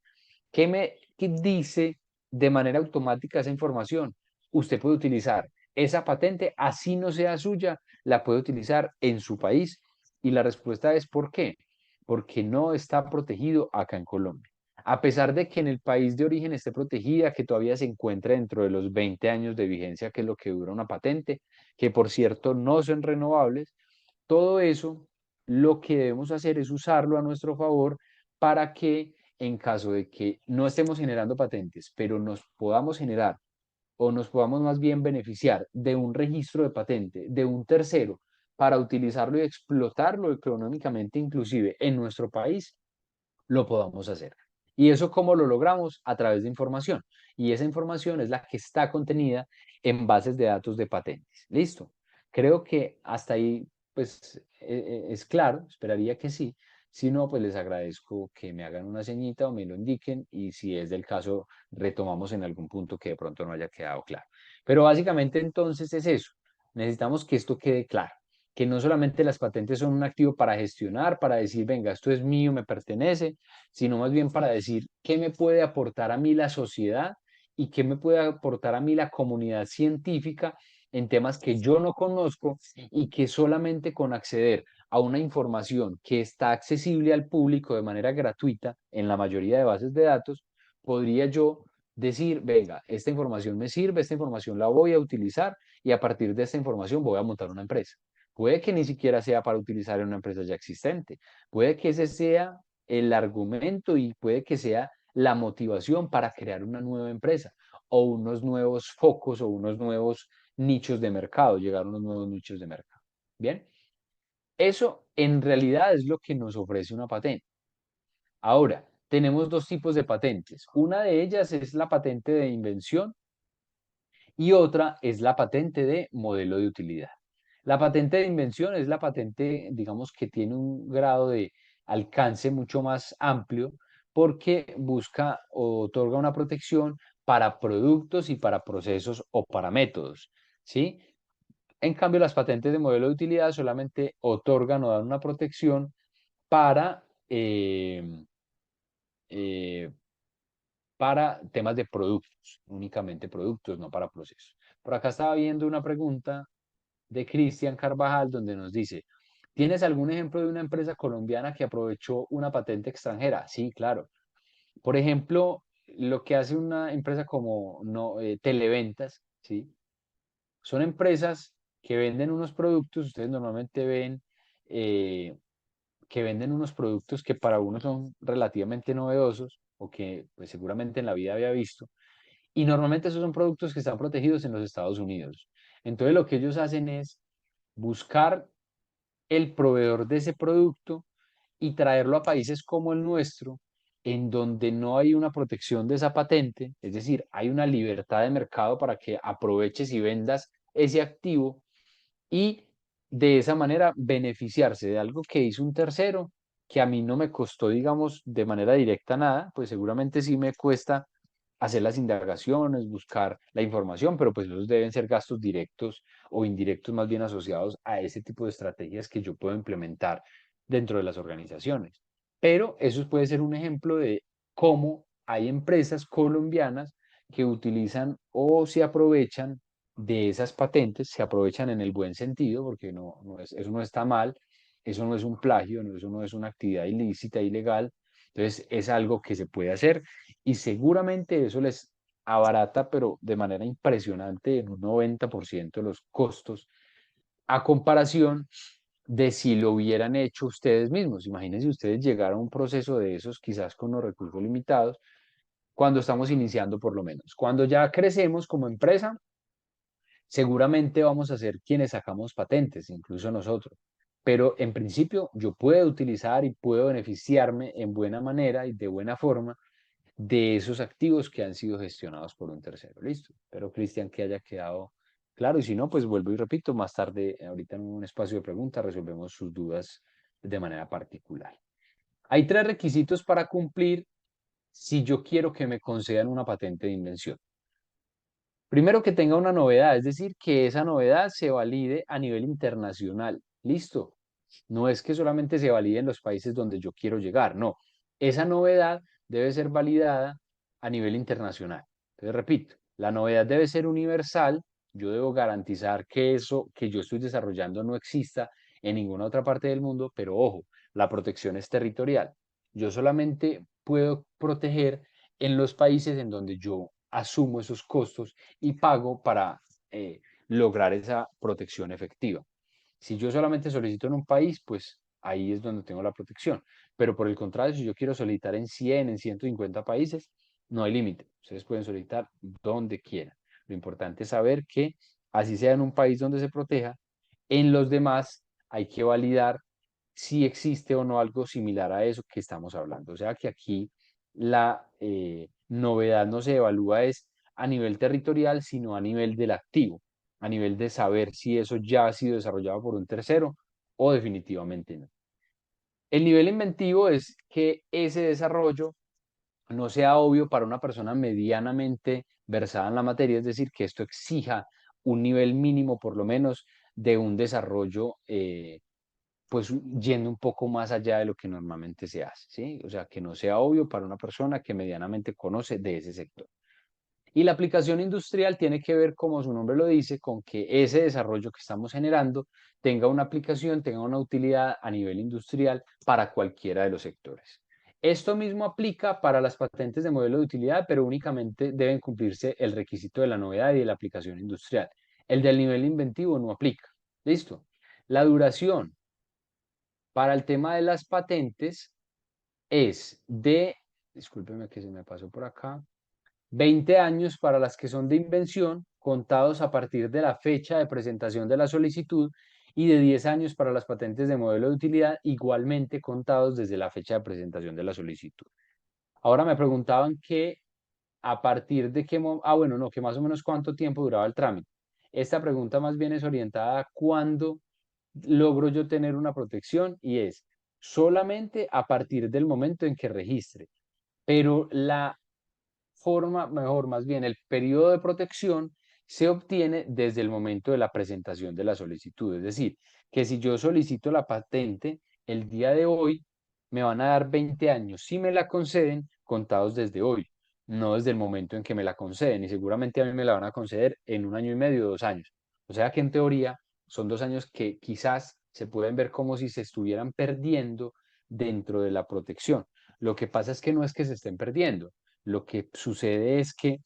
¿Qué dice de manera automática esa información? Usted puede utilizar esa patente, así no sea suya, la puede utilizar en su país. Y la respuesta es ¿por qué? Porque no está protegido acá en Colombia. A pesar de que en el país de origen esté protegida, que todavía se encuentra dentro de los 20 años de vigencia, que es lo que dura una patente, que por cierto no son renovables, todo eso lo que debemos hacer es usarlo a nuestro favor para que en caso de que no estemos generando patentes, pero nos podamos generar o nos podamos más bien beneficiar de un registro de patente de un tercero para utilizarlo y explotarlo económicamente inclusive en nuestro país, lo podamos hacer. ¿Y eso cómo lo logramos? A través de información. Y esa información es la que está contenida en bases de datos de patentes. Listo. Creo que hasta ahí pues es claro, esperaría que sí. Si no, pues les agradezco que me hagan una señita o me lo indiquen y si es del caso, retomamos en algún punto que de pronto no haya quedado claro. Pero básicamente entonces es eso. Necesitamos que esto quede claro, que no solamente las patentes son un activo para gestionar, para decir, venga, esto es mío, me pertenece, sino más bien para decir qué me puede aportar a mí la sociedad y qué me puede aportar a mí la comunidad científica en temas que yo no conozco y que solamente con acceder a una información que está accesible al público de manera gratuita en la mayoría de bases de datos, podría yo decir, venga, esta información me sirve, esta información la voy a utilizar y a partir de esta información voy a montar una empresa. Puede que ni siquiera sea para utilizar en una empresa ya existente, puede que ese sea el argumento y puede que sea la motivación para crear una nueva empresa o unos nuevos focos o unos nuevos nichos de mercado, llegar a unos nuevos nichos de mercado. Bien, eso en realidad es lo que nos ofrece una patente. Ahora, tenemos dos tipos de patentes. Una de ellas es la patente de invención y otra es la patente de modelo de utilidad. La patente de invención es la patente, digamos, que tiene un grado de alcance mucho más amplio porque busca o otorga una protección para productos y para procesos o para métodos, ¿sí? En cambio, las patentes de modelo de utilidad solamente otorgan o dan una protección para, eh, para temas de productos, únicamente productos, no para procesos. Por acá estaba viendo una pregunta de Cristian Carvajal donde nos dice, ¿tienes algún ejemplo de una empresa colombiana que aprovechó una patente extranjera? Sí, claro. Por ejemplo, lo que hace una empresa como no, Televentas, ¿sí? Son empresas que venden unos productos, ustedes normalmente ven eh, que venden unos productos que para uno son relativamente novedosos o que pues, seguramente en la vida había visto, y normalmente esos son productos que están protegidos en los Estados Unidos. Entonces lo que ellos hacen es buscar el proveedor de ese producto y traerlo a países como el nuestro, en donde no hay una protección de esa patente, es decir, hay una libertad de mercado para que aproveches y vendas ese activo y de esa manera beneficiarse de algo que hizo un tercero, que a mí no me costó, digamos, de manera directa nada, pues seguramente sí me cuesta hacer las indagaciones, buscar la información, pero pues esos deben ser gastos directos o indirectos más bien asociados a ese tipo de estrategias que yo puedo implementar dentro de las organizaciones. Pero eso puede ser un ejemplo de cómo hay empresas colombianas que utilizan o se aprovechan de esas patentes, se aprovechan en el buen sentido, porque eso no está mal, eso no es un plagio, eso no es una actividad ilícita, ilegal, entonces es algo que se puede hacer y seguramente eso les abarata, pero de manera impresionante, en un 90% los costos, a comparación de si lo hubieran hecho ustedes mismos. Imagínense ustedes llegar a un proceso de esos, quizás con los recursos limitados, cuando estamos iniciando por lo menos. Cuando ya crecemos como empresa, seguramente vamos a ser quienes sacamos patentes, incluso nosotros. Pero en principio yo puedo utilizar y puedo beneficiarme en buena manera y de buena forma de esos activos que han sido gestionados por un tercero. Listo. Pero Cristian, que haya quedado claro. Y si no, pues vuelvo y repito, más tarde, ahorita en un espacio de preguntas, resolvemos sus dudas de manera particular. Hay tres requisitos para cumplir si yo quiero que me concedan una patente de invención. Primero, que tenga una novedad, es decir, que esa novedad se valide a nivel internacional. Listo. No es que solamente se valide en los países donde yo quiero llegar, no. Esa novedad debe ser validada a nivel internacional. Entonces, repito, la novedad debe ser universal. Yo debo garantizar que eso que yo estoy desarrollando no exista en ninguna otra parte del mundo, pero ojo, la protección es territorial. Yo solamente puedo proteger en los países en donde yo asumo esos costos y pago para lograr esa protección efectiva. Si yo solamente solicito en un país, pues ahí es donde tengo la protección. Pero por el contrario, si yo quiero solicitar en 100, en 150 países, no hay límite. Ustedes pueden solicitar donde quieran. Lo importante es saber que así sea en un país donde se proteja, en los demás hay que validar si existe o no algo similar a eso que estamos hablando. O sea que aquí la novedad no se evalúa es a nivel territorial, sino a nivel del activo, a nivel de saber si eso ya ha sido desarrollado por un tercero o definitivamente no. El nivel inventivo es que ese desarrollo no sea obvio para una persona medianamente versada en la materia, es decir, que esto exija un nivel mínimo por lo menos de un desarrollo, pues yendo un poco más allá de lo que normalmente se hace, ¿sí? O sea, que no sea obvio para una persona que medianamente conoce de ese sector. Y la aplicación industrial tiene que ver, como su nombre lo dice, con que ese desarrollo que estamos generando tenga una aplicación, tenga una utilidad a nivel industrial para cualquiera de los sectores. Esto mismo aplica para las patentes de modelo de utilidad, pero únicamente deben cumplirse el requisito de la novedad y de la aplicación industrial. El del nivel inventivo no aplica. ¿Listo? La duración para el tema de las patentes es de, discúlpeme que se me pasó por acá, 20 años para las que son de invención, contados a partir de la fecha de presentación de la solicitud, y de 10 años para las patentes de modelo de utilidad, igualmente contados desde la fecha de presentación de la solicitud. Ahora me preguntaban que a partir de qué, bueno, no, que más o menos cuánto tiempo duraba el trámite. Esta pregunta más bien es orientada a cuándo logro yo tener una protección y es solamente a partir del momento en que registre. Pero la forma, mejor, más bien el periodo de protección se obtiene desde el momento de la presentación de la solicitud. Es decir, que si yo solicito la patente el día de hoy, me van a dar 20 años si me la conceden contados desde hoy, no desde el momento en que me la conceden. Y seguramente a mí me la van a conceder en un año y medio, 2 años. O sea que en teoría son 2 años que quizás se pueden ver como si se estuvieran perdiendo dentro de la protección. Lo que pasa es que no es que se estén perdiendo, lo que sucede es que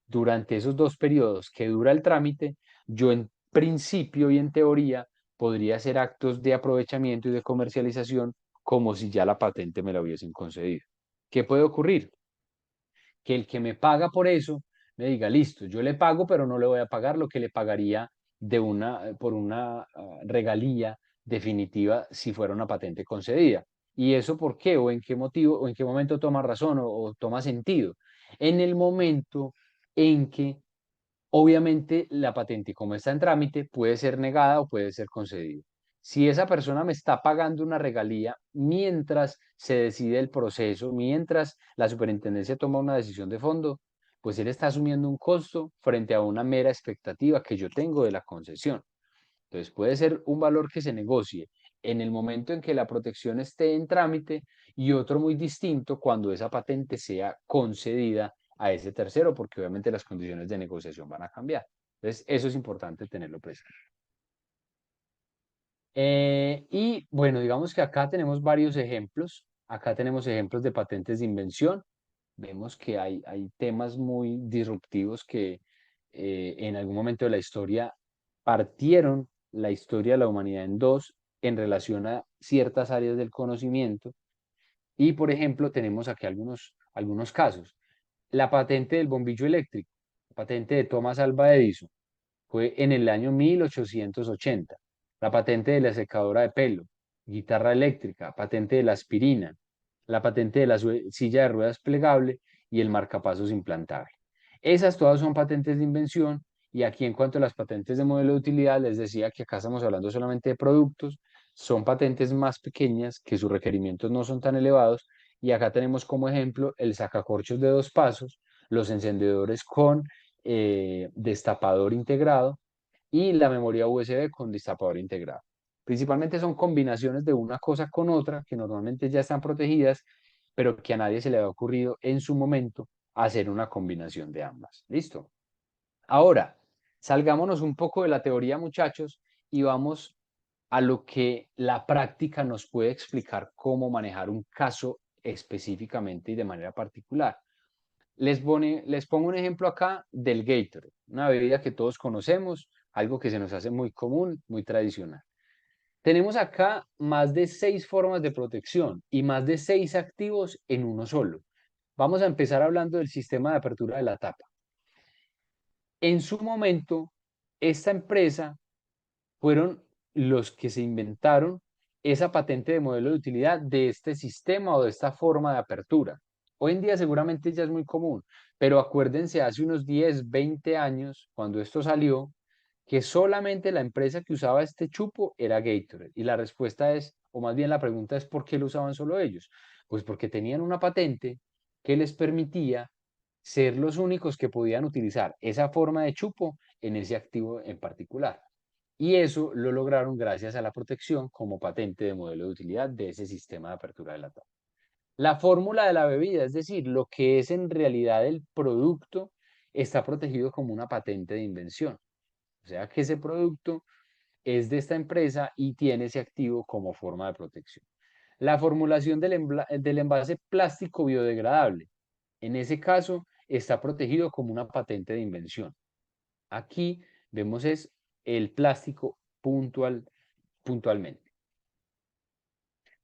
durante esos 2 periodos que dura el trámite, yo en principio y en teoría podría hacer actos de aprovechamiento y de comercialización como si ya la patente me la hubiesen concedido. ¿Qué puede ocurrir? Que el que me paga por eso me diga, listo, yo le pago, pero no le voy a pagar lo que le pagaría por una regalía definitiva si fuera una patente concedida. ¿Y eso por qué? ¿O en qué motivo? ¿O en qué momento toma razón o toma sentido? En el momento en que obviamente la patente, como está en trámite, puede ser negada o puede ser concedida. Si esa persona me está pagando una regalía mientras se decide el proceso, mientras la superintendencia toma una decisión de fondo, pues él está asumiendo un costo frente a una mera expectativa que yo tengo de la concesión. Entonces puede ser un valor que se negocie en el momento en que la protección esté en trámite y otro muy distinto cuando esa patente sea concedida a ese tercero, porque obviamente las condiciones de negociación van a cambiar. Entonces, eso es importante tenerlo presente. Y bueno, digamos que acá tenemos varios ejemplos. Acá tenemos ejemplos de patentes de invención. Vemos que hay temas muy disruptivos que en algún momento de la historia partieron la historia de la humanidad en dos en relación a ciertas áreas del conocimiento. Y, por ejemplo, tenemos aquí algunos casos. La patente del bombillo eléctrico, la patente de Thomas Alva Edison, fue en el año 1880. La patente de la secadora de pelo, guitarra eléctrica, patente de la aspirina, la patente de la silla de ruedas plegable y el marcapasos implantable. Esas todas son patentes de invención y aquí en cuanto a las patentes de modelo de utilidad, les decía que acá estamos hablando solamente de productos, son patentes más pequeñas que sus requerimientos no son tan elevados y acá tenemos como ejemplo el sacacorchos de 2 pasos, los encendedores con destapador integrado y la memoria USB con destapador integrado. Principalmente son combinaciones de una cosa con otra que normalmente ya están protegidas, pero que a nadie se le ha ocurrido en su momento hacer una combinación de ambas. ¿Listo? Ahora, salgámonos un poco de la teoría, muchachos, y vamos a lo que la práctica nos puede explicar cómo manejar un caso específicamente y de manera particular. Les pongo un ejemplo acá del Gatorade, una bebida que todos conocemos, algo que se nos hace muy común, muy tradicional. Tenemos acá más de 6 formas de protección y más de 6 activos en uno solo. Vamos a empezar hablando del sistema de apertura de la tapa. En su momento, esta empresa fueron los que se inventaron esa patente de modelo de utilidad de este sistema o de esta forma de apertura. Hoy en día seguramente ya es muy común, pero acuérdense hace unos 10, 20 años, cuando esto salió, que solamente la empresa que usaba este chupo era Gatorade. Y la respuesta es o más bien la pregunta es ¿por qué lo usaban solo ellos? Pues porque tenían una patente que les permitía ser los únicos que podían utilizar esa forma de chupo en ese activo en particular. Y eso lo lograron gracias a la protección como patente de modelo de utilidad de ese sistema de apertura de lata. La fórmula de la bebida, es decir, lo que es en realidad el producto, está protegido como una patente de invención. O sea que ese producto es de esta empresa y tiene ese activo como forma de protección. La formulación del envase plástico biodegradable, en ese caso, está protegido como una patente de invención. Aquí vemos es el plástico puntualmente.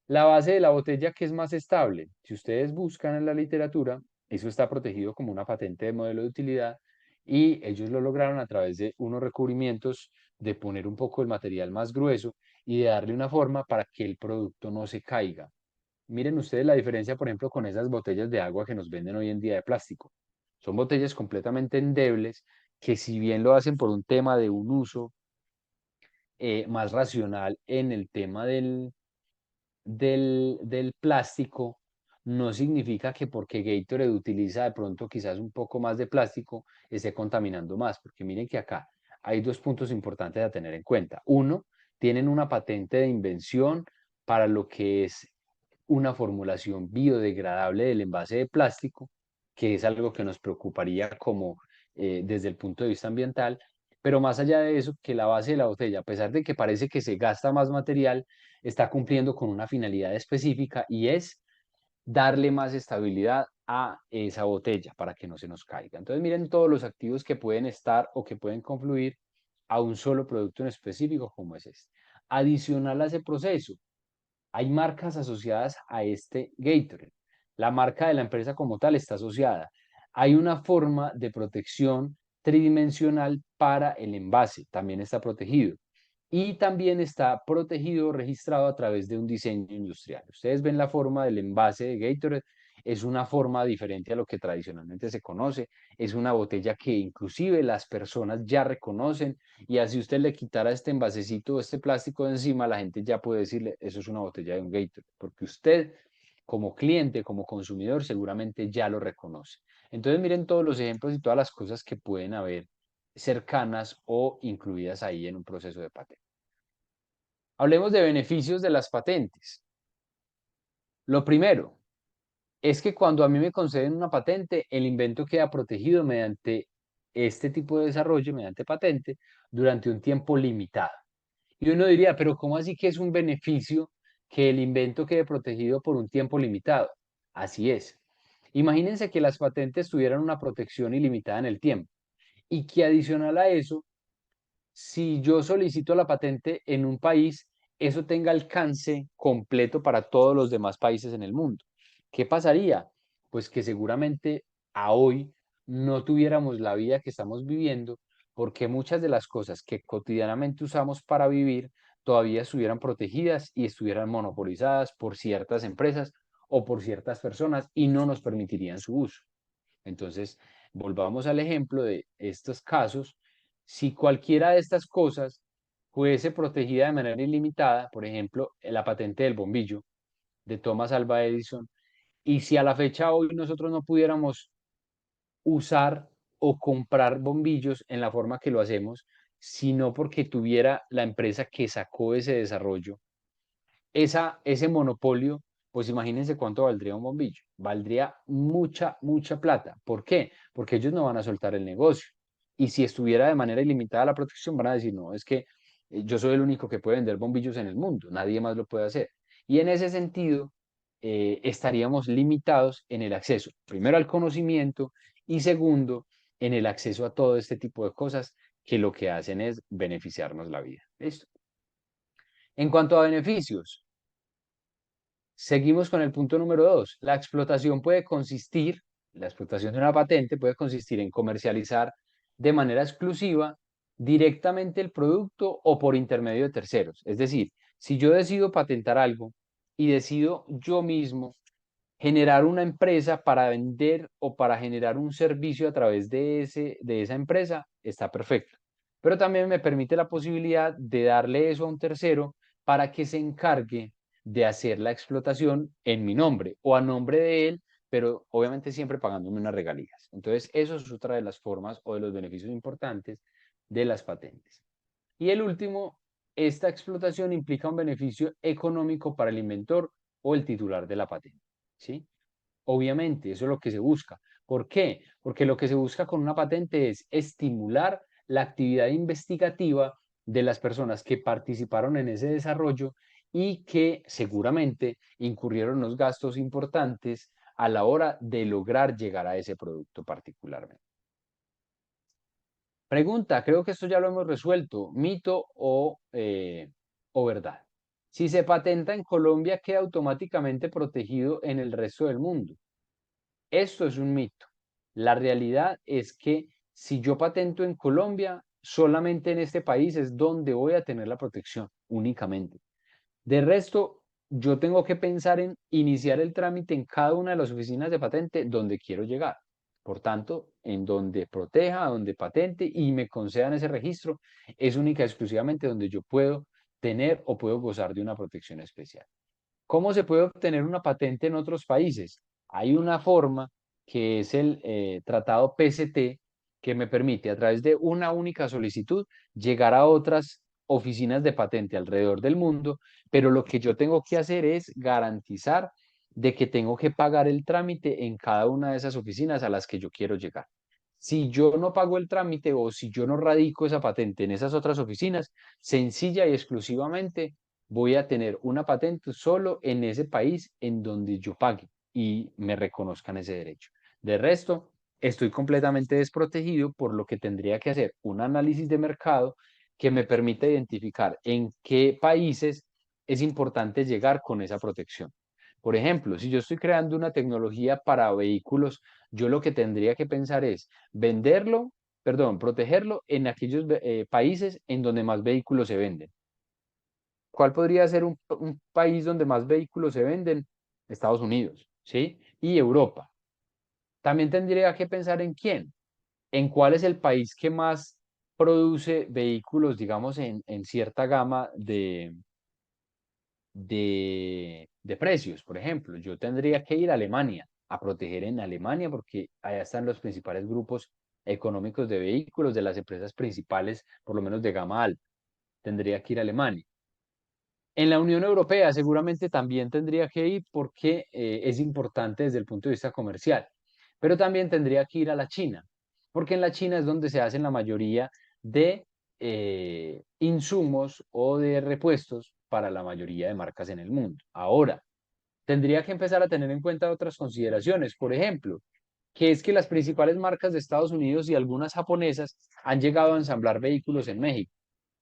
La base de la botella que es más estable. Si ustedes buscan en la literatura, eso está protegido como una patente de modelo de utilidad y ellos lo lograron a través de unos recubrimientos, de poner un poco el material más grueso y de darle una forma para que el producto no se caiga. Miren ustedes la diferencia, por ejemplo, con esas botellas de agua que nos venden hoy en día de plástico. Son botellas completamente endebles que si bien lo hacen por un tema de un uso más racional en el tema del plástico, no significa que porque Gatorade utiliza de pronto quizás un poco más de plástico, esté contaminando más, porque miren que acá hay dos puntos importantes a tener en cuenta. Uno, tienen una patente de invención para lo que es una formulación biodegradable del envase de plástico, que es algo que nos preocuparía como desde el punto de vista ambiental, pero más allá de eso, que la base de la botella, a pesar de que parece que se gasta más material, está cumpliendo con una finalidad específica y es darle más estabilidad a esa botella para que no se nos caiga. Entonces miren todos los activos que pueden estar o que pueden confluir a un solo producto en específico como es este. Adicional a ese proceso, hay marcas asociadas a este Gatorade. La marca de la empresa como tal está asociada. Hay una forma de protección tridimensional para el envase, también está protegido. Y también está protegido o registrado a través de un diseño industrial. Ustedes ven la forma del envase de Gatorade, es una forma diferente a lo que tradicionalmente se conoce. Es una botella que inclusive las personas ya reconocen y así usted le quitara este envasecito, este plástico de encima, la gente ya puede decirle, eso es una botella de un Gatorade, porque usted como cliente, como consumidor, seguramente ya lo reconoce. Entonces miren todos los ejemplos y todas las cosas que pueden haber cercanas o incluidas ahí en un proceso de patente. Hablemos de beneficios de las patentes. Lo primero es que cuando a mí me conceden una patente, el invento queda protegido mediante este tipo de desarrollo, mediante patente, durante un tiempo limitado. Y uno diría, pero ¿cómo así que es un beneficio que el invento quede protegido por un tiempo limitado? Así es. Imagínense que las patentes tuvieran una protección ilimitada en el tiempo y que adicional a eso, si yo solicito la patente en un país, eso tenga alcance completo para todos los demás países en el mundo. ¿Qué pasaría? Pues que seguramente a hoy no tuviéramos la vida que estamos viviendo porque muchas de las cosas que cotidianamente usamos para vivir todavía estuvieran protegidas y estuvieran monopolizadas por ciertas empresas o por ciertas personas y no nos permitirían su uso. Entonces, volvamos al ejemplo de estos casos. Si cualquiera de estas cosas fuese protegida de manera ilimitada, por ejemplo, la patente del bombillo de Thomas Alva Edison, y si a la fecha hoy nosotros no pudiéramos usar o comprar bombillos en la forma que lo hacemos, sino porque tuviera la empresa que sacó ese desarrollo, ese monopolio, pues imagínense cuánto valdría un bombillo. Valdría mucha, mucha plata. ¿Por qué? Porque ellos no van a soltar el negocio. Y si estuviera de manera ilimitada la protección, van a decir, no, es que yo soy el único que puede vender bombillos en el mundo, nadie más lo puede hacer. Y en ese sentido, estaríamos limitados en el acceso, primero al conocimiento y segundo, en el acceso a todo este tipo de cosas que lo que hacen es beneficiarnos la vida. ¿Listo? En cuanto a beneficios, seguimos con el punto número 2. La explotación de una patente puede consistir en comercializar de manera exclusiva directamente el producto o por intermedio de terceros. Es decir, si yo decido patentar algo y decido yo mismo generar una empresa para vender o para generar un servicio a través de esa empresa, está perfecto. Pero también me permite la posibilidad de darle eso a un tercero para que se encargue de hacer la explotación en mi nombre o a nombre de él, pero obviamente siempre pagándome unas regalías. Entonces, eso es otra de las formas o de los beneficios importantes de las patentes. Y el último, esta explotación implica un beneficio económico para el inventor o el titular de la patente, ¿sí? Obviamente, eso es lo que se busca. ¿Por qué? Porque lo que se busca con una patente es estimular la actividad investigativa de las personas que participaron en ese desarrollo y que seguramente incurrieron los gastos importantes a la hora de lograr llegar a ese producto particularmente. Pregunta, creo que esto ya lo hemos resuelto, mito o verdad. Si se patenta en Colombia, queda automáticamente protegido en el resto del mundo. Esto es un mito. La realidad es que si yo patento en Colombia, solamente en este país es donde voy a tener la protección, únicamente. De resto, yo tengo que pensar en iniciar el trámite en cada una de las oficinas de patente donde quiero llegar. Por tanto, en donde proteja, donde patente y me concedan ese registro, es única y exclusivamente donde yo puedo tener o puedo gozar de una protección especial. ¿Cómo se puede obtener una patente en otros países? Hay una forma que es el tratado PCT que me permite a través de una única solicitud llegar a otras oficinas de patente alrededor del mundo, pero lo que yo tengo que hacer es garantizar de que tengo que pagar el trámite en cada una de esas oficinas a las que yo quiero llegar. Si yo no pago el trámite o si yo no radico esa patente en esas otras oficinas, sencilla y exclusivamente voy a tener una patente solo en ese país en donde yo pague y me reconozcan ese derecho. De resto, estoy completamente desprotegido, por lo que tendría que hacer un análisis de mercado que me permita identificar en qué países es importante llegar con esa protección. Por ejemplo, si yo estoy creando una tecnología para vehículos, yo lo que tendría que pensar es venderlo, perdón, protegerlo en aquellos países en donde más vehículos se venden. ¿Cuál podría ser un país donde más vehículos se venden? Estados Unidos, ¿sí? Y Europa. También tendría que pensar en quién, en cuál es el país que más produce vehículos, digamos, en cierta gama de precios. Por ejemplo, yo tendría que ir a Alemania, a proteger en Alemania, porque allá están los principales grupos económicos de vehículos de las empresas principales, por lo menos de gama alta. Tendría que ir a Alemania. En la Unión Europea seguramente también tendría que ir porque es importante desde el punto de vista comercial, pero también tendría que ir a la China, porque en la China es donde se hacen la mayoría de insumos o de repuestos para la mayoría de marcas en el mundo. Ahora, tendría que empezar a tener en cuenta otras consideraciones, por ejemplo, que es que las principales marcas de Estados Unidos y algunas japonesas han llegado a ensamblar vehículos en México.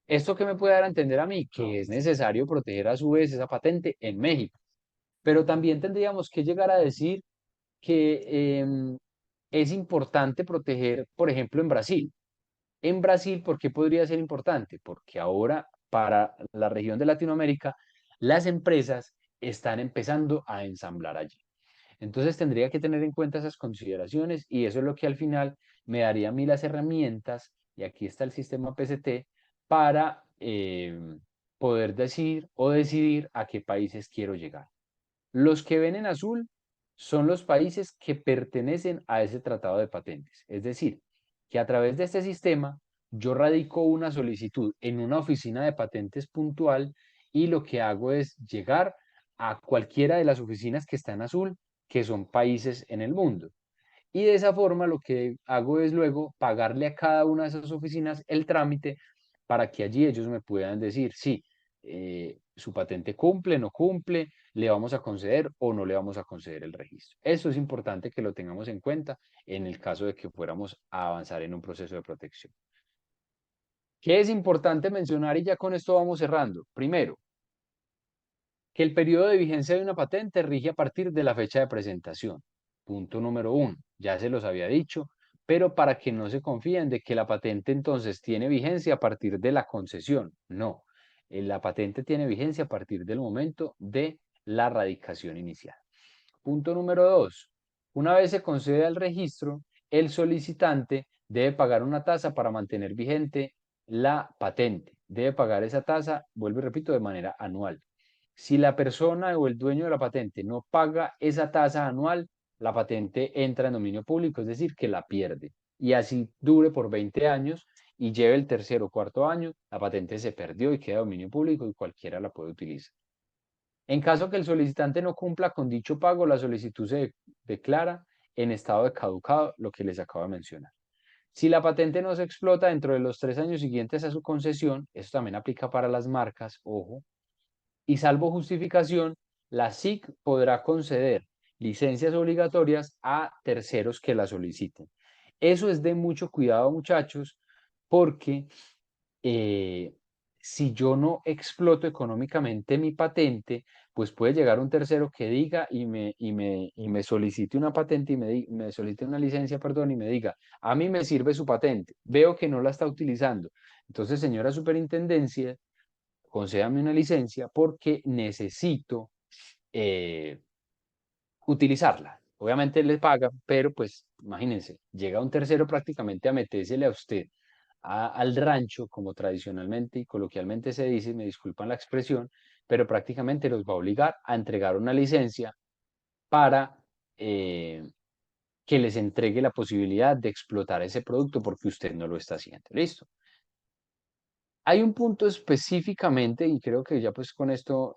¿Esto qué me puede dar a entender a mí? Que es necesario proteger a su vez esa patente en México. Pero también tendríamos que llegar a decir que es importante proteger, por ejemplo, en Brasil. En Brasil, ¿por qué podría ser importante? Porque ahora para la región de Latinoamérica, las empresas están empezando a ensamblar allí. Entonces tendría que tener en cuenta esas consideraciones y eso es lo que al final me daría a mí las herramientas, y aquí está el sistema PCT, para poder decir o decidir a qué países quiero llegar. Los que ven en azul son los países que pertenecen a ese tratado de patentes. Es decir, que a través de este sistema yo radico una solicitud en una oficina de patentes puntual y lo que hago es llegar a cualquiera de las oficinas que están en azul, que son países en el mundo. Y de esa forma lo que hago es luego pagarle a cada una de esas oficinas el trámite para que allí ellos me puedan decir, sí, su patente cumple, no cumple, le vamos a conceder o no le vamos a conceder el registro. Eso es importante que lo tengamos en cuenta en el caso de que fuéramos a avanzar en un proceso de protección. ¿Qué es importante mencionar? Y ya con esto vamos cerrando. Primero, que el periodo de vigencia de una patente rige a partir de la fecha de presentación. Punto número uno, ya se los había dicho, pero para que no se confíen de que la patente entonces tiene vigencia a partir de la concesión. No, la patente tiene vigencia a partir del momento de la radicación inicial. Punto número dos, una vez se concede el registro, el solicitante debe pagar una tasa para mantener vigente la patente. Debe pagar esa tasa, vuelvo y repito, de manera anual. Si la persona o el dueño de la patente no paga esa tasa anual, la patente entra en dominio público, es decir, que la pierde. Y así dure por 20 años y lleve el tercer o cuarto año, la patente se perdió y queda en dominio público y cualquiera la puede utilizar. En caso que el solicitante no cumpla con dicho pago, la solicitud se declara en estado de caducado, lo que les acabo de mencionar. Si la patente no se explota dentro de los 3 años siguientes a su concesión, esto también aplica para las marcas, ojo, y salvo justificación, la SIC podrá conceder licencias obligatorias a terceros que la soliciten. Eso es de mucho cuidado, muchachos, porque eh, si yo no exploto económicamente mi patente, pues puede llegar un tercero que diga y me solicite una patente y me solicite una licencia, perdón, y me diga, a mí me sirve su patente, veo que no la está utilizando. Entonces, señora superintendencia, concédame una licencia porque necesito eh, utilizarla. Obviamente le paga, pero pues imagínense, llega un tercero prácticamente a metérsele a usted al rancho, como tradicionalmente y coloquialmente se dice, me disculpan la expresión, pero prácticamente los va a obligar a entregar una licencia para eh, que les entregue la posibilidad de explotar ese producto porque usted no lo está haciendo. ¿Listo? Hay un punto específicamente, y creo que ya pues con esto,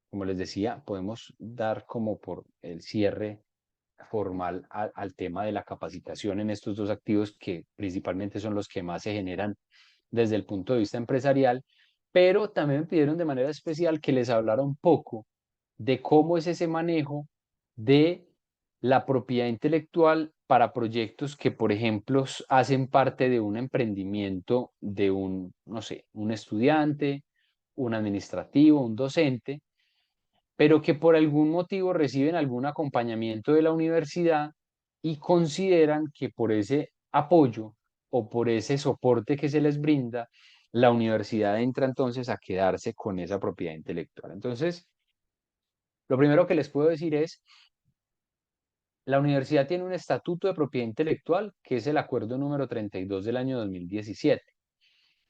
como les decía, podemos dar como por el cierre formal al tema de la capacitación en estos dos activos que principalmente son los que más se generan desde el punto de vista empresarial, pero también me pidieron de manera especial que les hablara un poco de cómo es ese manejo de la propiedad intelectual para proyectos que, por ejemplo, hacen parte de un emprendimiento de un, no sé, un estudiante, un administrativo, un docente, pero que por algún motivo reciben algún acompañamiento de la universidad y consideran que por ese apoyo o por ese soporte que se les brinda, la universidad entra entonces a quedarse con esa propiedad intelectual. Entonces, lo primero que les puedo decir es, la universidad tiene un estatuto de propiedad intelectual, que es el acuerdo número 32 del año 2017.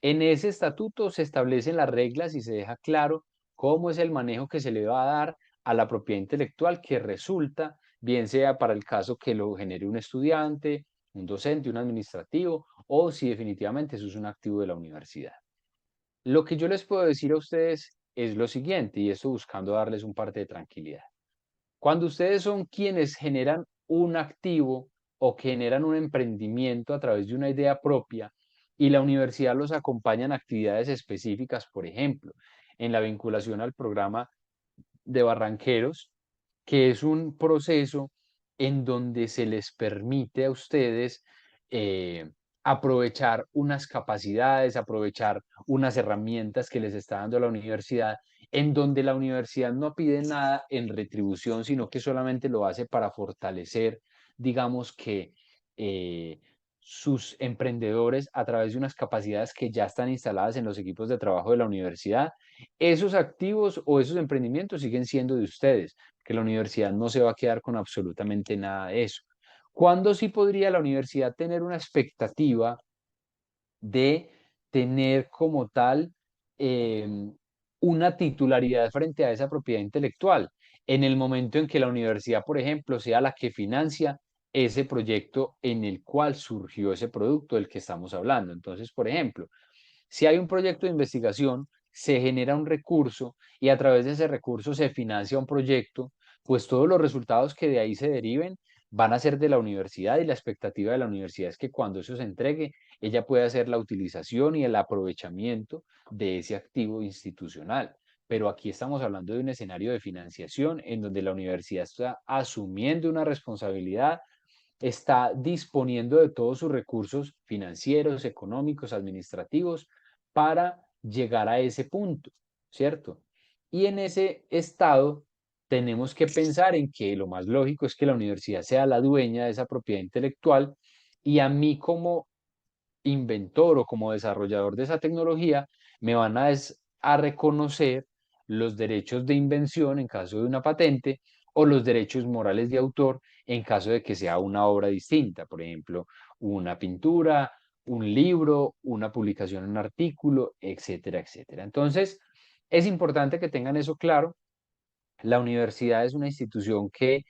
En ese estatuto se establecen las reglas y se deja claro cómo es el manejo que se le va a dar a la propiedad intelectual que resulta, bien sea para el caso que lo genere un estudiante, un docente, un administrativo, o si definitivamente eso es un activo de la universidad. Lo que yo les puedo decir a ustedes es lo siguiente, y esto buscando darles un parte de tranquilidad. Cuando ustedes son quienes generan un activo o generan un emprendimiento a través de una idea propia y la universidad los acompaña en actividades específicas, por ejemplo, en la vinculación al programa de Barranqueros, que es un proceso en donde se les permite a ustedes eh, aprovechar unas capacidades, aprovechar unas herramientas que les está dando la universidad, en donde la universidad no pide nada en retribución, sino que solamente lo hace para fortalecer, digamos que, eh, sus emprendedores a través de unas capacidades que ya están instaladas en los equipos de trabajo de la universidad. Esos activos o esos emprendimientos siguen siendo de ustedes, que la universidad no se va a quedar con absolutamente nada de eso. ¿Cuándo sí podría la universidad tener una expectativa de tener como tal una titularidad frente a esa propiedad intelectual? En el momento en que la universidad, por ejemplo, sea la que financia ese proyecto en el cual surgió ese producto del que estamos hablando. Entonces, por ejemplo, si hay un proyecto de investigación, se genera un recurso y a través de ese recurso se financia un proyecto, pues todos los resultados que de ahí se deriven van a ser de la universidad y la expectativa de la universidad es que cuando eso se entregue, ella pueda hacer la utilización y el aprovechamiento de ese activo institucional. Pero aquí estamos hablando de un escenario de financiación en donde la universidad está asumiendo una responsabilidad, está disponiendo de todos sus recursos financieros, económicos, administrativos para llegar a ese punto, ¿cierto? Y en ese estado tenemos que pensar en que lo más lógico es que la universidad sea la dueña de esa propiedad intelectual y a mí como inventor o como desarrollador de esa tecnología me van a reconocer los derechos de invención en caso de una patente o los derechos morales de autor en caso de que sea una obra distinta, por ejemplo, una pintura, un libro, una publicación, un artículo, etcétera, etcétera. Entonces, Es importante que tengan eso claro. La universidad es una institución que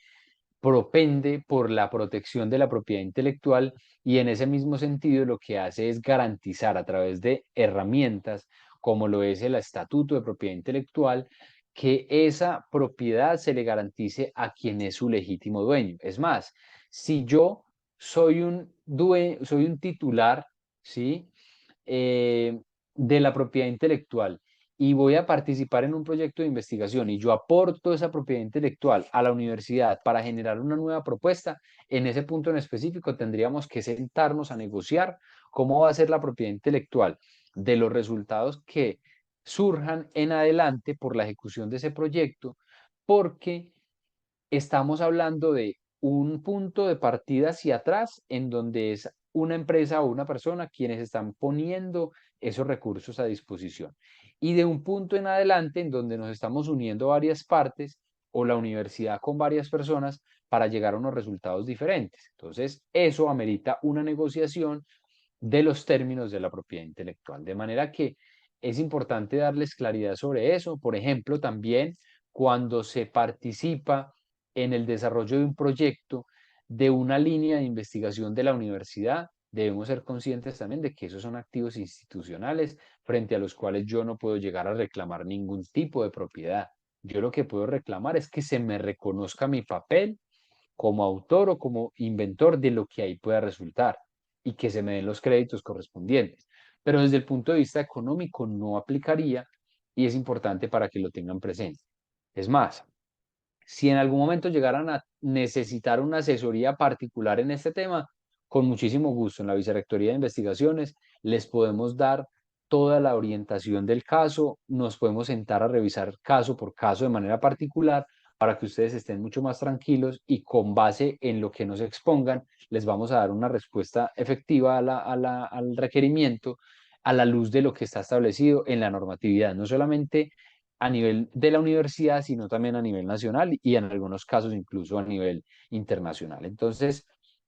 propende por la protección de la propiedad intelectual y en ese mismo sentido lo que hace es garantizar a través de herramientas como lo es el Estatuto de Propiedad Intelectual, que esa propiedad se le garantice a quien es su legítimo dueño. Es más, si yo soy un titular, ¿sí? De la propiedad intelectual y voy a participar en un proyecto de investigación y yo aporto esa propiedad intelectual a la universidad para generar una nueva propuesta, en ese punto en específico tendríamos que sentarnos a negociar cómo va a ser la propiedad intelectual de los resultados que surjan en adelante por la ejecución de ese proyecto, porque estamos hablando de un punto de partida hacia atrás en donde es una empresa o una persona quienes están poniendo esos recursos a disposición. Y de un punto en adelante en donde nos estamos uniendo varias partes o la universidad con varias personas para llegar a unos resultados diferentes. Entonces, eso amerita una negociación de los términos de la propiedad intelectual. De manera que es importante darles claridad sobre eso. Por ejemplo, también cuando se participa en el desarrollo de un proyecto, de una línea de investigación de la universidad, debemos ser conscientes también de que esos son activos institucionales frente a los cuales yo no puedo llegar a reclamar ningún tipo de propiedad. Yo lo que puedo reclamar es que se me reconozca mi papel como autor o como inventor de lo que ahí pueda resultar y que se me den los créditos correspondientes. Pero desde el punto de vista económico no aplicaría y es importante para que lo tengan presente. Es más, si en algún momento llegaran a necesitar una asesoría particular en este tema, con muchísimo gusto en la Vicerrectoría de Investigaciones les podemos dar toda la orientación del caso, nos podemos sentar a revisar caso por caso de manera particular para que ustedes estén mucho más tranquilos y con base en lo que nos expongan, les vamos a dar una respuesta efectiva al requerimiento a la luz de lo que está establecido en la normatividad, no solamente a nivel de la universidad, sino también a nivel nacional y en algunos casos incluso a nivel internacional. Entonces,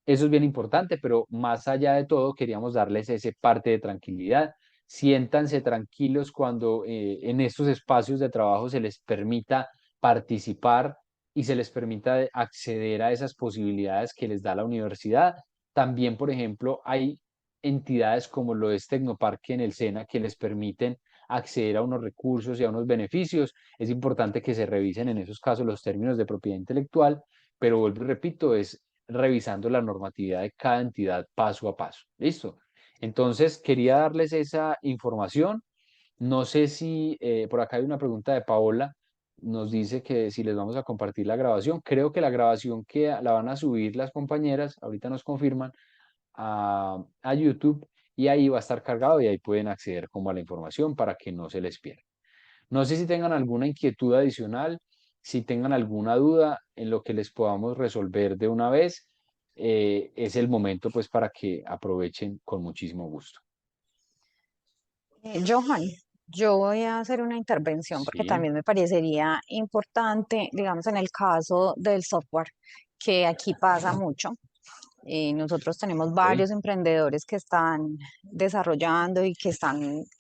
eso es bien importante, pero más allá de todo, queríamos darles ese parte de tranquilidad. Siéntanse tranquilos cuando en estos espacios de trabajo se les permita participar y se les permita acceder a esas posibilidades que les da la universidad. También, por ejemplo, hay entidades como lo es Tecnoparque en el SENA que les permiten acceder a unos recursos y a unos beneficios. Es importante que se revisen en esos casos los términos de propiedad intelectual, pero vuelvo y repito, es revisando la normatividad de cada entidad paso a paso. ¿Listo? Entonces, quería darles esa información. No sé si por acá hay una pregunta de Paola. Nos dice que si les vamos a compartir la grabación. Creo que la grabación que la van a subir las compañeras, ahorita nos confirman, a YouTube y ahí va a estar cargado y ahí pueden acceder como a la información para que no se les pierda. No sé si tengan alguna inquietud adicional, si tengan alguna duda en lo que les podamos resolver de una vez, es el momento pues para que aprovechen con muchísimo gusto. Johan, yo voy a hacer una intervención porque Sí, también me parecería importante, digamos, en el caso del software, que aquí pasa mucho. Nosotros tenemos ok. varios emprendedores que están desarrollando y que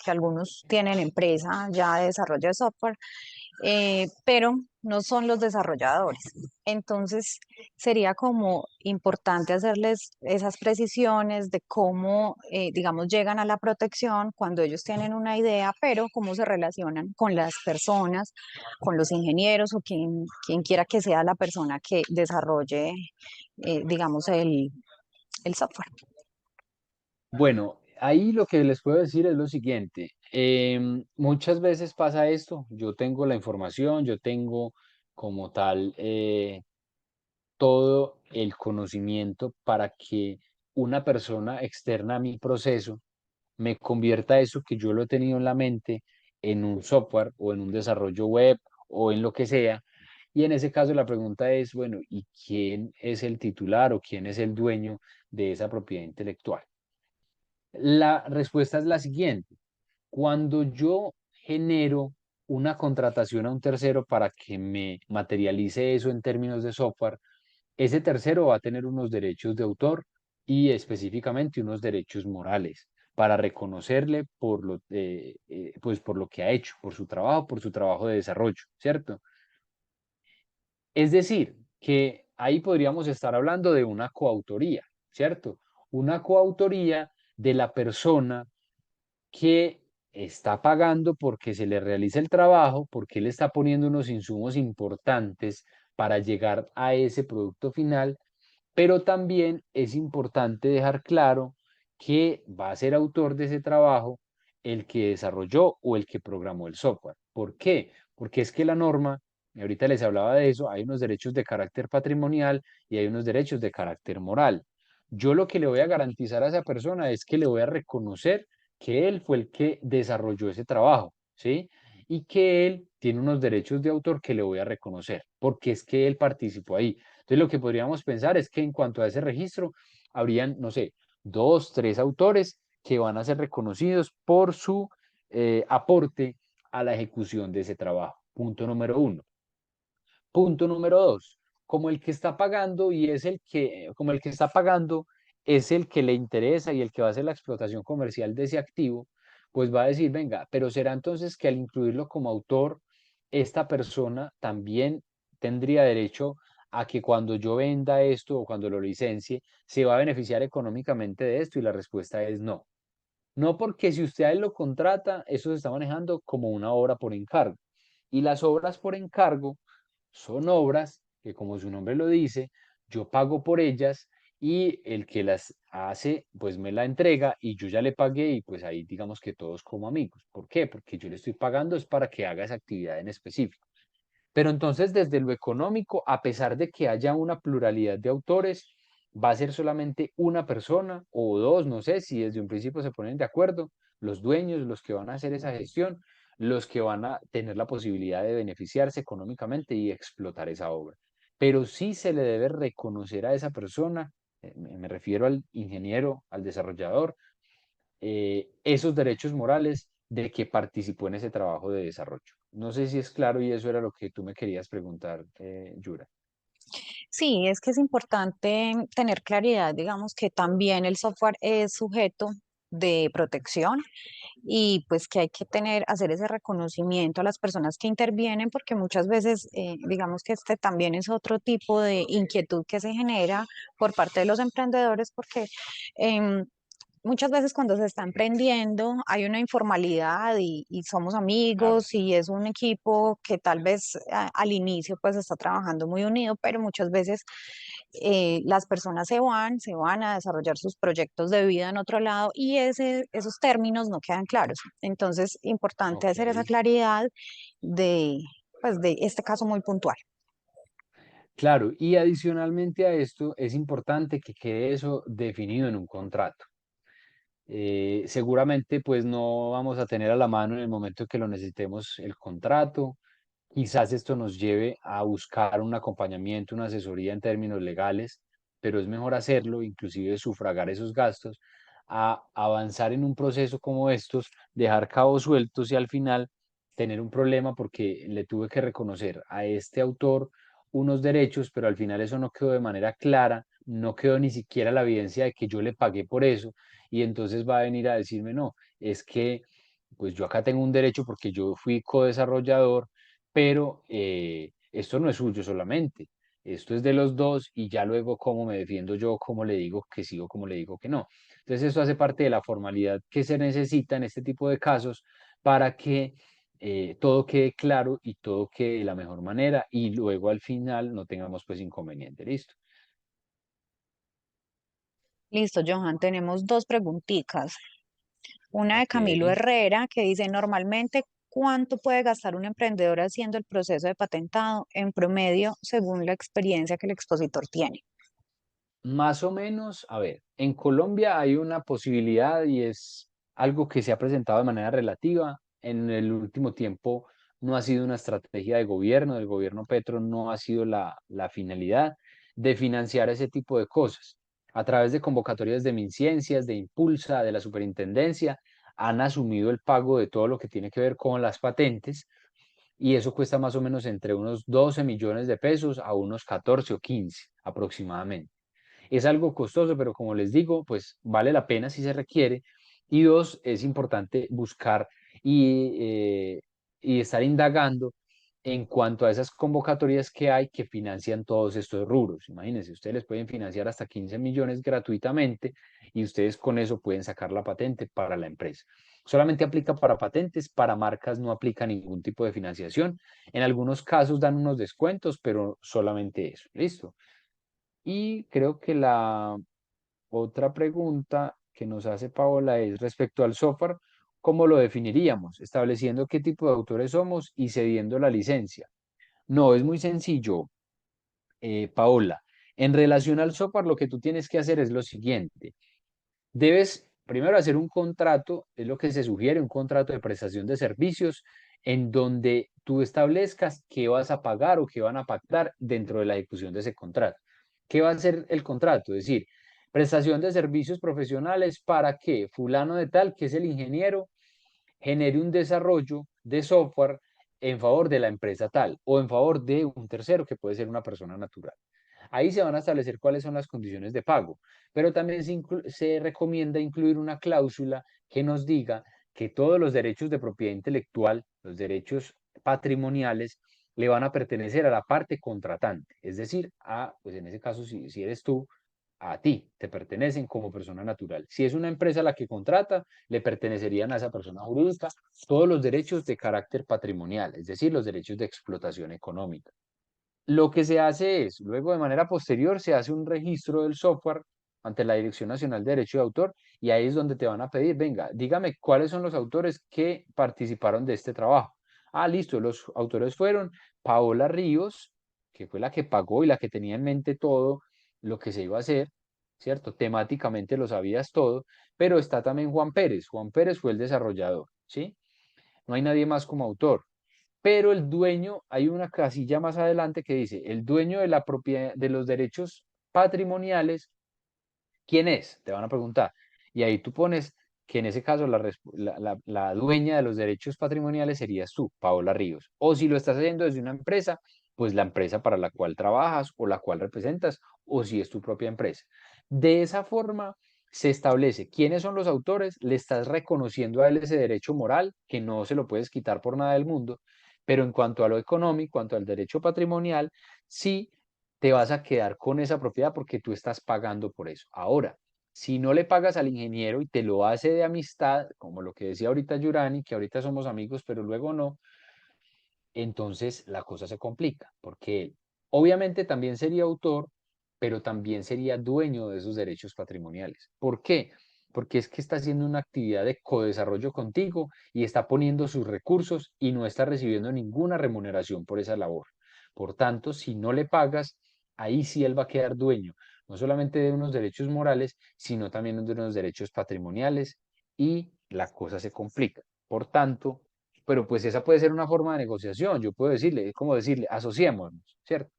algunos tienen empresa ya de desarrollo de software, pero no son los desarrolladores. Entonces, sería como importante hacerles esas precisiones de cómo, digamos, llegan a la protección cuando ellos tienen una idea, pero cómo se relacionan con las personas, con los ingenieros o quien quiera que sea la persona que desarrolle, digamos, el software. Bueno, ahí lo que les puedo decir es lo siguiente. Muchas veces pasa esto, yo tengo la información, yo tengo como tal todo el conocimiento para que una persona externa a mi proceso me convierta eso que yo lo he tenido en la mente en un software o en un desarrollo web o en lo que sea. Y en ese caso la pregunta es, bueno, ¿y quién es el titular o quién es el dueño de esa propiedad intelectual? La respuesta es la siguiente. Cuando yo genero una contratación a un tercero para que me materialice eso en términos de software, ese tercero va a tener unos derechos de autor y específicamente unos derechos morales para reconocerle pues por lo que ha hecho, por su trabajo de desarrollo, ¿cierto? Es decir, que ahí podríamos estar hablando de una coautoría, ¿cierto? Una coautoría de la persona que está pagando porque se le realice el trabajo, porque él está poniendo unos insumos importantes para llegar a ese producto final, pero también es importante dejar claro que va a ser autor de ese trabajo el que desarrolló o el que programó el software. ¿Por qué? Porque es que la norma, y ahorita les hablaba de eso, hay unos derechos de carácter patrimonial y hay unos derechos de carácter moral. Yo lo que le voy a garantizar a esa persona es que le voy a reconocer que él fue el que desarrolló ese trabajo, ¿sí? Y que él tiene unos derechos de autor que le voy a reconocer, porque es que él participó ahí. Entonces, lo que podríamos pensar es que en cuanto a ese registro, habrían, no sé, dos, tres autores que van a ser reconocidos por su aporte a la ejecución de ese trabajo. Punto número uno. Punto número dos, como el que está pagando y es el que, como el que está pagando es el que le interesa y el que va a hacer la explotación comercial de ese activo, pues va a decir, venga, pero será entonces que al incluirlo como autor, esta persona también tendría derecho a que cuando yo venda esto o cuando lo licencie, se va a beneficiar económicamente de esto y la respuesta es no. No, porque si usted a él lo contrata, eso se está manejando como una obra por encargo. Y las obras por encargo son obras que, como su nombre lo dice, yo pago por ellas y el que las hace, pues me la entrega y yo ya le pagué y pues ahí digamos que todos como amigos. ¿Por qué? Porque yo le estoy pagando es para que haga esa actividad en específico. Pero entonces, desde lo económico, a pesar de que haya una pluralidad de autores, va a ser solamente una persona o dos, no sé si desde un principio se ponen de acuerdo, los dueños, los que van a hacer esa gestión, los que van a tener la posibilidad de beneficiarse económicamente y explotar esa obra. Pero sí se le debe reconocer a esa persona, me refiero al ingeniero, al desarrollador, esos derechos morales de que participó en ese trabajo de desarrollo. No sé si es claro y eso era lo que tú me querías preguntar, Yura. Sí, es que es importante tener claridad, digamos que también el software es sujeto de protección y pues que hay que hacer ese reconocimiento a las personas que intervienen porque muchas veces digamos que este también es otro tipo de inquietud que se genera por parte de los emprendedores porque em, muchas veces cuando se está emprendiendo hay una informalidad y somos Claro, amigos y es un equipo que tal vez al inicio pues está trabajando muy unido, pero muchas veces las personas se van a desarrollar sus proyectos de vida en otro lado y esos términos no quedan claros. Entonces, importante ok. hacer esa claridad de, pues, de este caso muy puntual. Claro, y adicionalmente a esto es importante que quede eso definido en un contrato. Seguramente pues no vamos a tener a la mano en el momento que lo necesitemos el contrato. Quizás esto nos lleve a buscar un acompañamiento, una asesoría en términos legales, pero es mejor hacerlo, inclusive sufragar esos gastos, a avanzar en un proceso como estos, dejar cabos sueltos y al final tener un problema porque le tuve que reconocer a este autor unos derechos, pero al final eso no quedó de manera clara, no quedó ni siquiera la evidencia de que yo le pagué por eso y entonces va a venir a decirme, no, es que pues yo acá tengo un derecho porque yo fui co-desarrollador, pero esto no es suyo solamente, esto es de los dos y ya luego cómo me defiendo yo, cómo le digo que sí o cómo le digo que no. Entonces eso hace parte de la formalidad que se necesita en este tipo de casos para que todo quede claro y todo quede de la mejor manera y luego al final no tengamos pues inconveniente. Listo. Listo, Johan, tenemos dos preguntitas. Una de Ok. Camilo Herrera que dice, normalmente, ¿cuánto puede gastar un emprendedor haciendo el proceso de patentado en promedio según la experiencia que el expositor tiene? Más o menos, a ver, en Colombia hay una posibilidad y es algo que se ha presentado de manera relativa. En el último tiempo no ha sido una estrategia de gobierno, del gobierno Petro no ha sido la finalidad de financiar ese tipo de cosas. A través de convocatorias de MinCiencias, de Impulsa, de la Superintendencia, han asumido el pago de todo lo que tiene que ver con las patentes y eso cuesta más o menos entre unos 12 millones de pesos a unos 14 o 15 aproximadamente. Es algo costoso, pero como les digo, pues vale la pena si se requiere. Y dos, es importante buscar y, y estar indagando en cuanto a esas convocatorias que hay que financian todos estos rubros. Imagínense, ustedes les pueden financiar hasta 15 millones gratuitamente y ustedes con eso pueden sacar la patente para la empresa. Solamente aplica para patentes, para marcas no aplica ningún tipo de financiación. En algunos casos dan unos descuentos, pero solamente eso. Listo. Y creo que la otra pregunta que nos hace Paola es respecto al software, ¿cómo lo definiríamos? Estableciendo qué tipo de autores somos y cediendo la licencia. No, es muy sencillo, Paola. En relación al software, lo que tú tienes que hacer es lo siguiente. Debes primero hacer un contrato, es lo que se sugiere, un contrato de prestación de servicios, en donde tú establezcas qué vas a pagar o qué van a pactar dentro de la ejecución de ese contrato. ¿Qué va a ser el contrato? Es decir, prestación de servicios profesionales para que fulano de tal, que es el ingeniero, genere un desarrollo de software en favor de la empresa tal o en favor de un tercero que puede ser una persona natural. Ahí se van a establecer cuáles son las condiciones de pago, pero también se recomienda incluir una cláusula que nos diga que todos los derechos de propiedad intelectual, los derechos patrimoniales, le van a pertenecer a la parte contratante, es decir, pues en ese caso, si eres tú, a ti, te pertenecen como persona natural. Si es una empresa la que contrata, le pertenecerían a esa persona jurídica todos los derechos de carácter patrimonial, es decir, los derechos de explotación económica. Lo que se hace es, luego de manera posterior, se hace un registro del software ante la Dirección Nacional de Derecho de Autor y ahí es donde te van a pedir, venga, dígame cuáles son los autores que participaron de este trabajo. Ah, listo, los autores fueron Paola Ríos, que fue la que pagó y la que tenía en mente todo lo que se iba a hacer, ¿cierto? Temáticamente lo sabías todo, pero está también Juan Pérez. Juan Pérez fue el desarrollador, ¿sí? No hay nadie más como autor, pero el dueño, hay una casilla más adelante que dice, el dueño de la propiedad, de los derechos patrimoniales, ¿quién es? Te van a preguntar. Y ahí tú pones que en ese caso la dueña de los derechos patrimoniales serías tú, Paola Ríos. O si lo estás haciendo desde una empresa, pues la empresa para la cual trabajas o la cual representas, o si es tu propia empresa. De esa forma se establece quiénes son los autores, le estás reconociendo a él ese derecho moral que no se lo puedes quitar por nada del mundo, pero en cuanto a lo económico, en cuanto al derecho patrimonial, sí te vas a quedar con esa propiedad porque tú estás pagando por eso. Ahora, si no le pagas al ingeniero y te lo hace de amistad, como lo que decía ahorita Yurani, que ahorita somos amigos, pero luego no, entonces la cosa se complica, porque él obviamente también sería autor, pero también sería dueño de esos derechos patrimoniales. ¿Por qué? Porque es que está haciendo una actividad de codesarrollo contigo y está poniendo sus recursos y no está recibiendo ninguna remuneración por esa labor. Por tanto, si no le pagas, ahí sí él va a quedar dueño, no solamente de unos derechos morales, sino también de unos derechos patrimoniales y la cosa se complica. Por tanto, pero pues esa puede ser una forma de negociación. Yo puedo decirle, es como decirle, asociémonos, ¿cierto?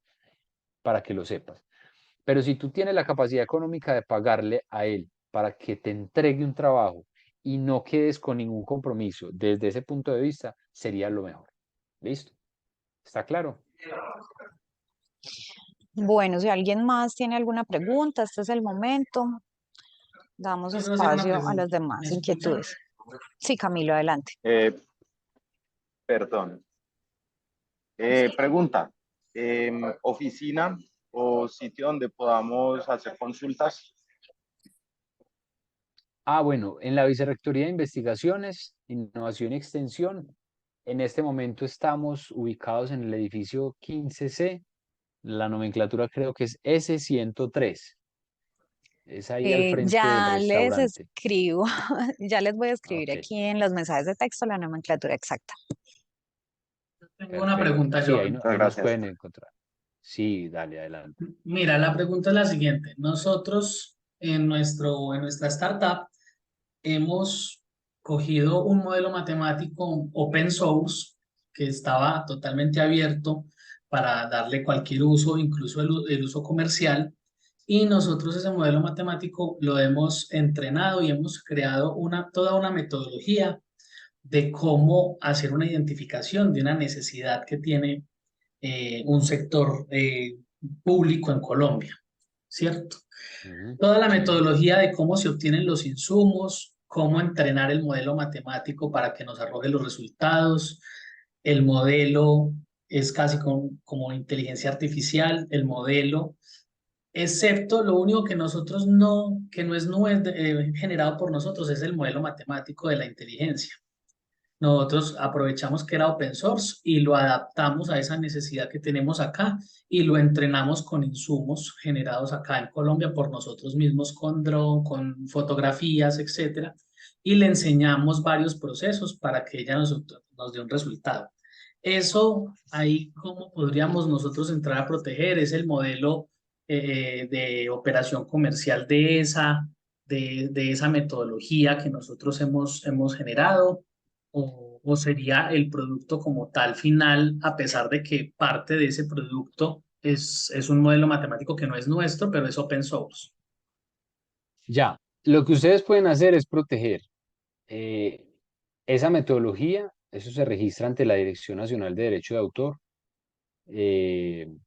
Para que lo sepas. Pero si tú tienes la capacidad económica de pagarle a él para que te entregue un trabajo y no quedes con ningún compromiso desde ese punto de vista, sería lo mejor. ¿Listo? ¿Está claro? Bueno, si alguien más tiene alguna pregunta, este es el momento. Damos Quiero hacer una espacio a las pregunta. ¿Me demás escuchan? inquietudes. Sí, Camilo, adelante. Eh, perdón. Pregunta. ¿Oficina o sitio donde podamos hacer consultas? Bueno, en la Vicerrectoría de Investigaciones, Innovación y Extensión, en este momento estamos ubicados en el edificio 15C. La nomenclatura creo que es S103. Es ahí al frente del Ya les restaurante. escribo, ya les voy a escribir Ok, aquí en los mensajes de texto la nomenclatura exacta. Tengo una perfecto. pregunta, Sí, ahí, Johan. Muchas ahí nos gracias. pueden encontrar. Sí, dale, adelante. Mira, la pregunta es la siguiente. Nosotros en nuestra startup hemos cogido un modelo matemático open source que estaba totalmente abierto para darle cualquier uso, incluso el uso comercial. Y nosotros ese modelo matemático lo hemos entrenado y hemos creado toda una metodología de cómo hacer una identificación de una necesidad que tiene un sector público en Colombia, ¿cierto? Ujú, Toda la ujú, metodología de cómo se obtienen los insumos, cómo entrenar el modelo matemático para que nos arroje los resultados. El modelo es casi como inteligencia artificial, el modelo, excepto lo único que nosotros no, que no es generado por nosotros, es el modelo matemático de la inteligencia. Nosotros aprovechamos que era open source y lo adaptamos a esa necesidad que tenemos acá y lo entrenamos con insumos generados acá en Colombia por nosotros mismos con drone, con fotografías, etcétera, y le enseñamos varios procesos para que ella nos dé un resultado. Eso ahí, ¿cómo podríamos nosotros entrar a proteger? Es el modelo de operación comercial de esa metodología que nosotros hemos generado o sería el producto como tal final, a pesar de que parte de ese producto es un modelo matemático que no es nuestro, pero es open source. Ya, lo que ustedes pueden hacer es proteger eh, esa metodología, eso se registra ante la Dirección Nacional de Derecho de Autor.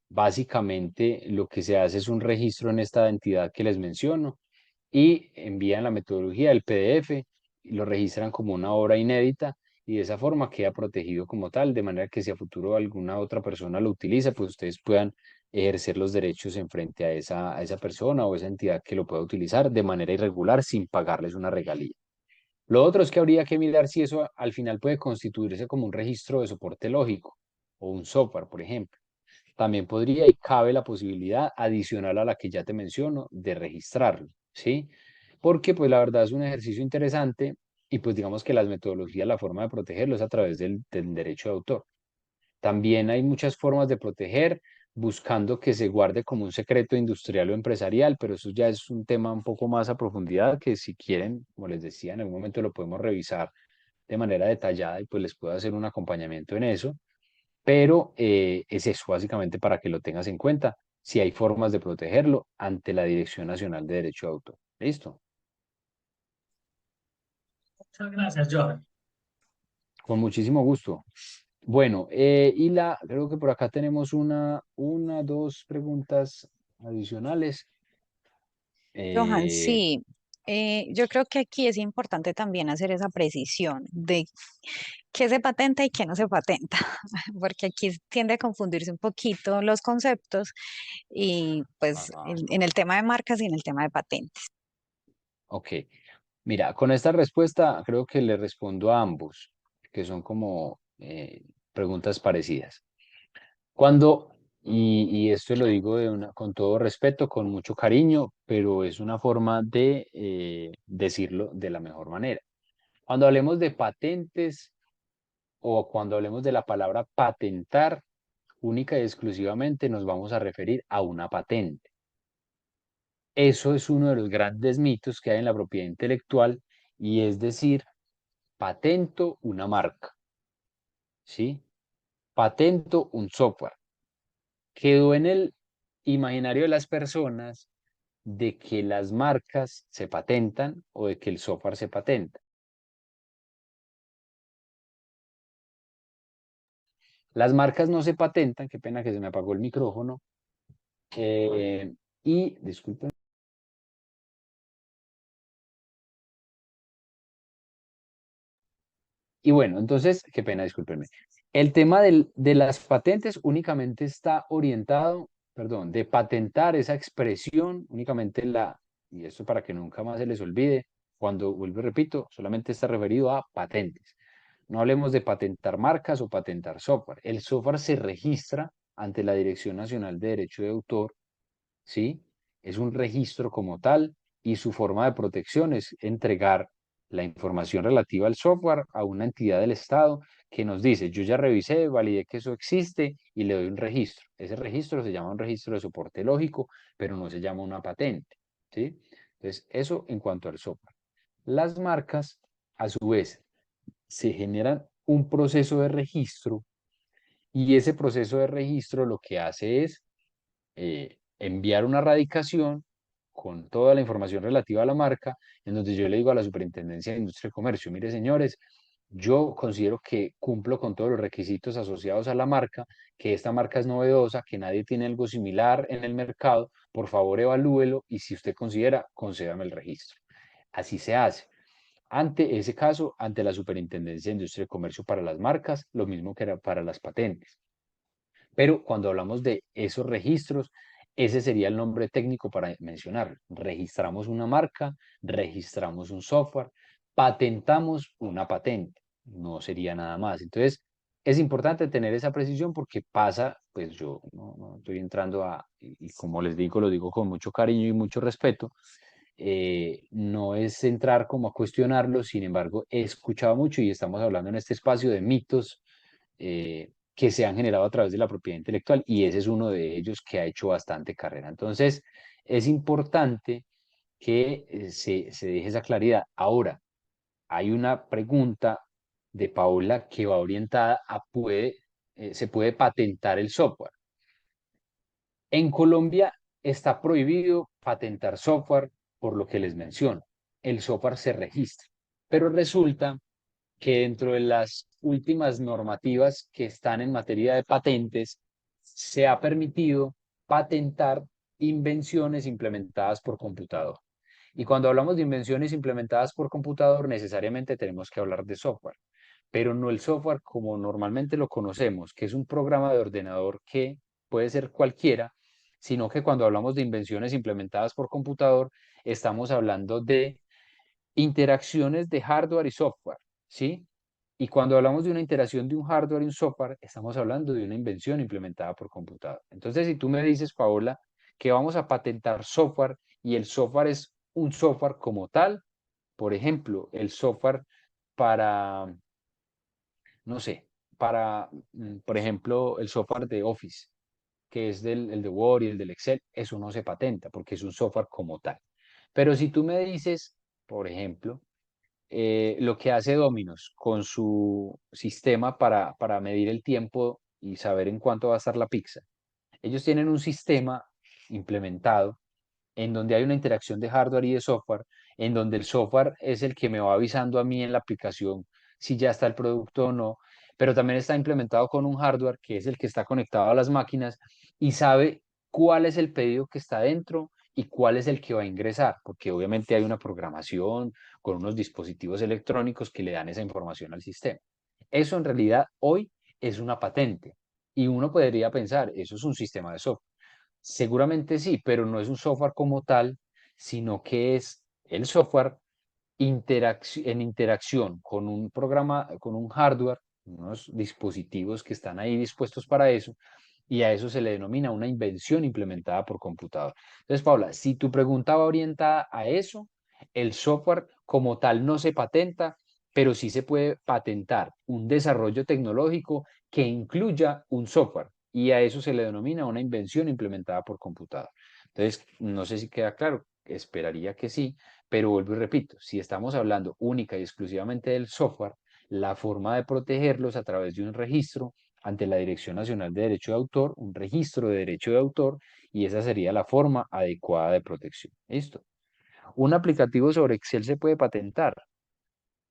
Básicamente lo que se hace es un registro en esta entidad que les menciono y envían la metodología, el PDF, y lo registran como una obra inédita y de esa forma queda protegido como tal, de manera que si a futuro alguna otra persona lo utiliza, pues ustedes puedan ejercer los derechos en frente a esa persona o esa entidad que lo pueda utilizar de manera irregular sin pagarles una regalía. Lo otro es que habría que mirar si eso al final puede constituirse como un registro de soporte lógico o un software, por ejemplo. También podría y cabe la posibilidad adicional a la que ya te menciono de registrarlo, ¿sí? Porque pues la verdad es un ejercicio interesante y pues digamos que las metodologías, la forma de protegerlo es a través del derecho de autor. También hay muchas formas de proteger buscando que se guarde como un secreto industrial o empresarial, pero eso ya es un tema un poco más a profundidad que si quieren, como les decía, en algún momento lo podemos revisar de manera detallada y pues les puedo hacer un acompañamiento en eso. Pero es eso, básicamente, para que lo tengas en cuenta, si hay formas de protegerlo ante la Dirección Nacional de Derecho de Autor. ¿Listo? Muchas gracias, Johan. Con muchísimo gusto. Bueno, creo que por acá tenemos dos preguntas adicionales. Johan, Eh, sí, yo creo que aquí es importante también hacer esa precisión de qué se patenta y qué no se patenta, porque aquí tiende a confundirse un poquito los conceptos y pues ajá. en el tema de marcas y en el tema de patentes. Ok, mira, con esta respuesta creo que le respondo a ambos, que son como preguntas parecidas. Cuando, y esto lo digo con todo respeto, con mucho cariño, pero es una forma de decirlo de la mejor manera. Cuando hablemos de patentes o cuando hablemos de la palabra patentar, única y exclusivamente nos vamos a referir a una patente. Eso es uno de los grandes mitos que hay en la propiedad intelectual y es decir, patento una marca, ¿sí? Patento un software. Quedó en el imaginario de las personas de que las marcas se patentan o de que el software se patenta. Las marcas no se patentan, qué pena que se me apagó el micrófono. Disculpen. Y bueno, entonces, qué pena, discúlpenme. El tema de las patentes únicamente está orientado, perdón, de patentar esa expresión, únicamente y esto para que nunca más se les olvide, cuando vuelvo y repito, solamente está referido a patentes. No hablemos de patentar marcas o patentar software. El software se registra ante la Dirección Nacional de Derecho de Autor, ¿sí? Es un registro como tal y su forma de protección es entregar la información relativa al software a una entidad del Estado que nos dice, yo ya revisé, validé que eso existe y le doy un registro. Ese registro se llama un registro de soporte lógico, pero no se llama una patente, ¿sí? Entonces, eso en cuanto al software. Las marcas, a su vez, se generan un proceso de registro y ese proceso de registro lo que hace es enviar una radicación con toda la información relativa a la marca, en donde yo le digo a la Superintendencia de Industria y Comercio, mire señores, yo considero que cumplo con todos los requisitos asociados a la marca, que esta marca es novedosa, que nadie tiene algo similar en el mercado, por favor evalúelo y si usted considera, concédame el registro. Así se hace. Ante ese caso, ante la Superintendencia de Industria y Comercio para las marcas, lo mismo que era para las patentes. Pero cuando hablamos de esos registros, ese sería el nombre técnico para mencionar. Registramos una marca, registramos un software, patentamos una patente. No sería nada más. Entonces, es importante tener esa precisión porque pasa, pues yo no estoy entrando y como les digo, lo digo con mucho cariño y mucho respeto, no es entrar como a cuestionarlo, sin embargo, he escuchado mucho y estamos hablando en este espacio de mitos que se han generado a través de la propiedad intelectual y ese es uno de ellos que ha hecho bastante carrera. Entonces, es importante que se deje esa claridad. Ahora, hay una pregunta de Paola que va orientada a se puede patentar el software. En Colombia está prohibido patentar software por lo que les menciono. El software se registra, pero resulta que dentro de las últimas normativas que están en materia de patentes, se ha permitido patentar invenciones implementadas por computador. Y cuando hablamos de invenciones implementadas por computador, necesariamente tenemos que hablar de software, pero no el software como normalmente lo conocemos, que es un programa de ordenador que puede ser cualquiera, sino que cuando hablamos de invenciones implementadas por computador, estamos hablando de interacciones de hardware y software, ¿sí? Y cuando hablamos de una interacción de un hardware y un software, estamos hablando de una invención implementada por computador. Entonces, si tú me dices, Paola, que vamos a patentar software y el software es un software como tal, por ejemplo, el software para, no sé, por ejemplo, el software de Office, que es el de Word y el del Excel, eso no se patenta porque es un software como tal. Pero si tú me dices, por ejemplo, lo que hace Domino's con su sistema para medir el tiempo y saber en cuánto va a estar la pizza. Ellos tienen un sistema implementado en donde hay una interacción de hardware y de software, en donde el software es el que me va avisando a mí en la aplicación si ya está el producto o no, pero también está implementado con un hardware que es el que está conectado a las máquinas y sabe cuál es el pedido que está dentro y cuál es el que va a ingresar, porque obviamente hay una programación con unos dispositivos electrónicos que le dan esa información al sistema. Eso en realidad hoy es una patente y uno podría pensar, eso es un sistema de software. Seguramente sí, pero no es un software como tal, sino que es el software en interacción con un programa, con un hardware, unos dispositivos que están ahí dispuestos para eso, y a eso se le denomina una invención implementada por computador. Entonces, Paula, si tu pregunta va orientada a eso, el software como tal no se patenta, pero sí se puede patentar un desarrollo tecnológico que incluya un software, y a eso se le denomina una invención implementada por computador. Entonces, no sé si queda claro, esperaría que sí, pero vuelvo y repito, si estamos hablando única y exclusivamente del software, la forma de protegerlos a través de un registro ante la Dirección Nacional de Derecho de Autor, un registro de derecho de autor, y esa sería la forma adecuada de protección. ¿Listo? Un aplicativo sobre Excel se puede patentar.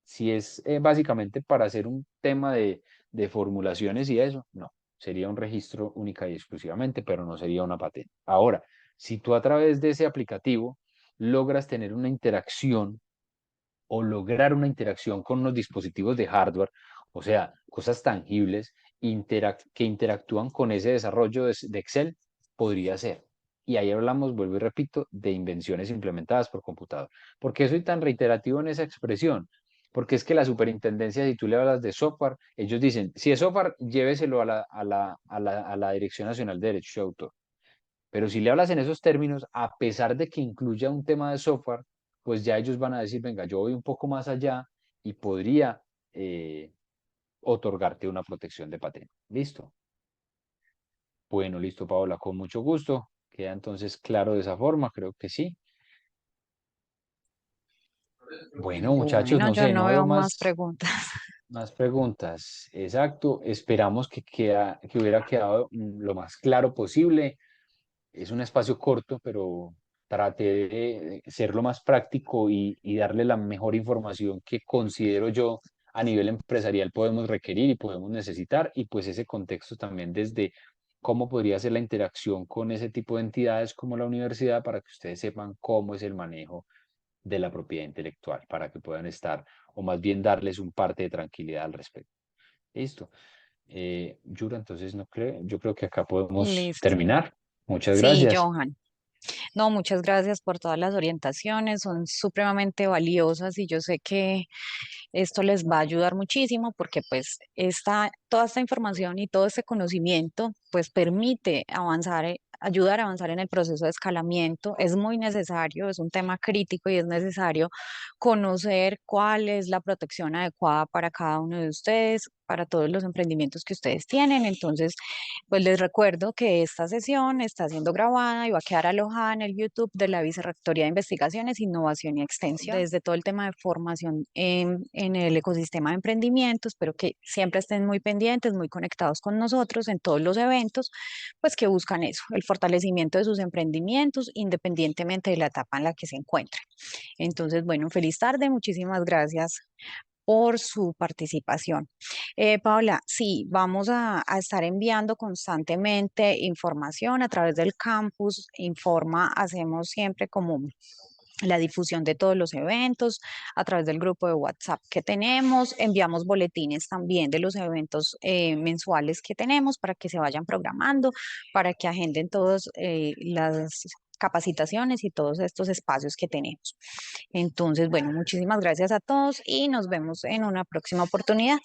Si es básicamente para hacer un tema de formulaciones y eso, no. Sería un registro única y exclusivamente, pero no sería una patente. Ahora, si tú a través de ese aplicativo logras tener una interacción o lograr una interacción con unos dispositivos de hardware, o sea, cosas tangibles que interactúan con ese desarrollo de Excel, podría ser. Y ahí hablamos, vuelvo y repito, de invenciones implementadas por computador. ¿Por qué soy tan reiterativo en esa expresión? Porque es que la superintendencia, si tú le hablas de software, ellos dicen, si es software, lléveselo a la Dirección Nacional de Derecho de Autor. Pero si le hablas en esos términos, a pesar de que incluya un tema de software, pues ya ellos van a decir, venga, yo voy un poco más allá y podría eh, otorgarte una protección de patente. ¿Listo? Bueno, listo, Paola, con mucho gusto. Queda entonces claro de esa forma, creo que sí. Bueno, muchachos, Bueno, no yo sé, no no veo veo más preguntas. más preguntas. Exacto, esperamos que hubiera quedado lo más claro posible. Es un espacio corto, pero traté de ser lo más práctico y darle la mejor información que considero yo a nivel empresarial podemos requerir y podemos necesitar, y pues ese contexto también desde cómo podría ser la interacción con ese tipo de entidades como la universidad para que ustedes sepan cómo es el manejo de la propiedad intelectual para que puedan estar, o más bien darles un parte de tranquilidad al respecto. Listo. Yura, entonces no creo, yo creo que acá podemos Listo. terminar. Muchas Sí, gracias. Johan. No, muchas gracias por todas las orientaciones, son supremamente valiosas y yo sé que esto les va a ayudar muchísimo porque pues toda esta información y todo este conocimiento pues permite avanzar, ayudar a avanzar en el proceso de escalamiento. Es muy necesario, es un tema crítico y es necesario conocer cuál es la protección adecuada para cada uno de ustedes, para todos los emprendimientos que ustedes tienen. Entonces, pues les recuerdo que esta sesión está siendo grabada y va a quedar alojada en el YouTube de la Vicerrectoría de Investigaciones, Innovación y Extensión. Desde todo el tema de formación en el ecosistema de emprendimiento, espero que siempre estén muy pendientes, muy conectados con nosotros en todos los eventos, pues que buscan eso, el fortalecimiento de sus emprendimientos independientemente de la etapa en la que se encuentren. Entonces, bueno, feliz tarde, muchísimas gracias por su participación. Paola, sí, vamos a estar enviando constantemente información a través del campus. Hacemos siempre como la difusión de todos los eventos a través del grupo de WhatsApp que tenemos. Enviamos boletines también de los eventos mensuales que tenemos para que se vayan programando, para que agenden todas las capacitaciones y todos estos espacios que tenemos. Entonces, bueno, muchísimas gracias a todos y nos vemos en una próxima oportunidad.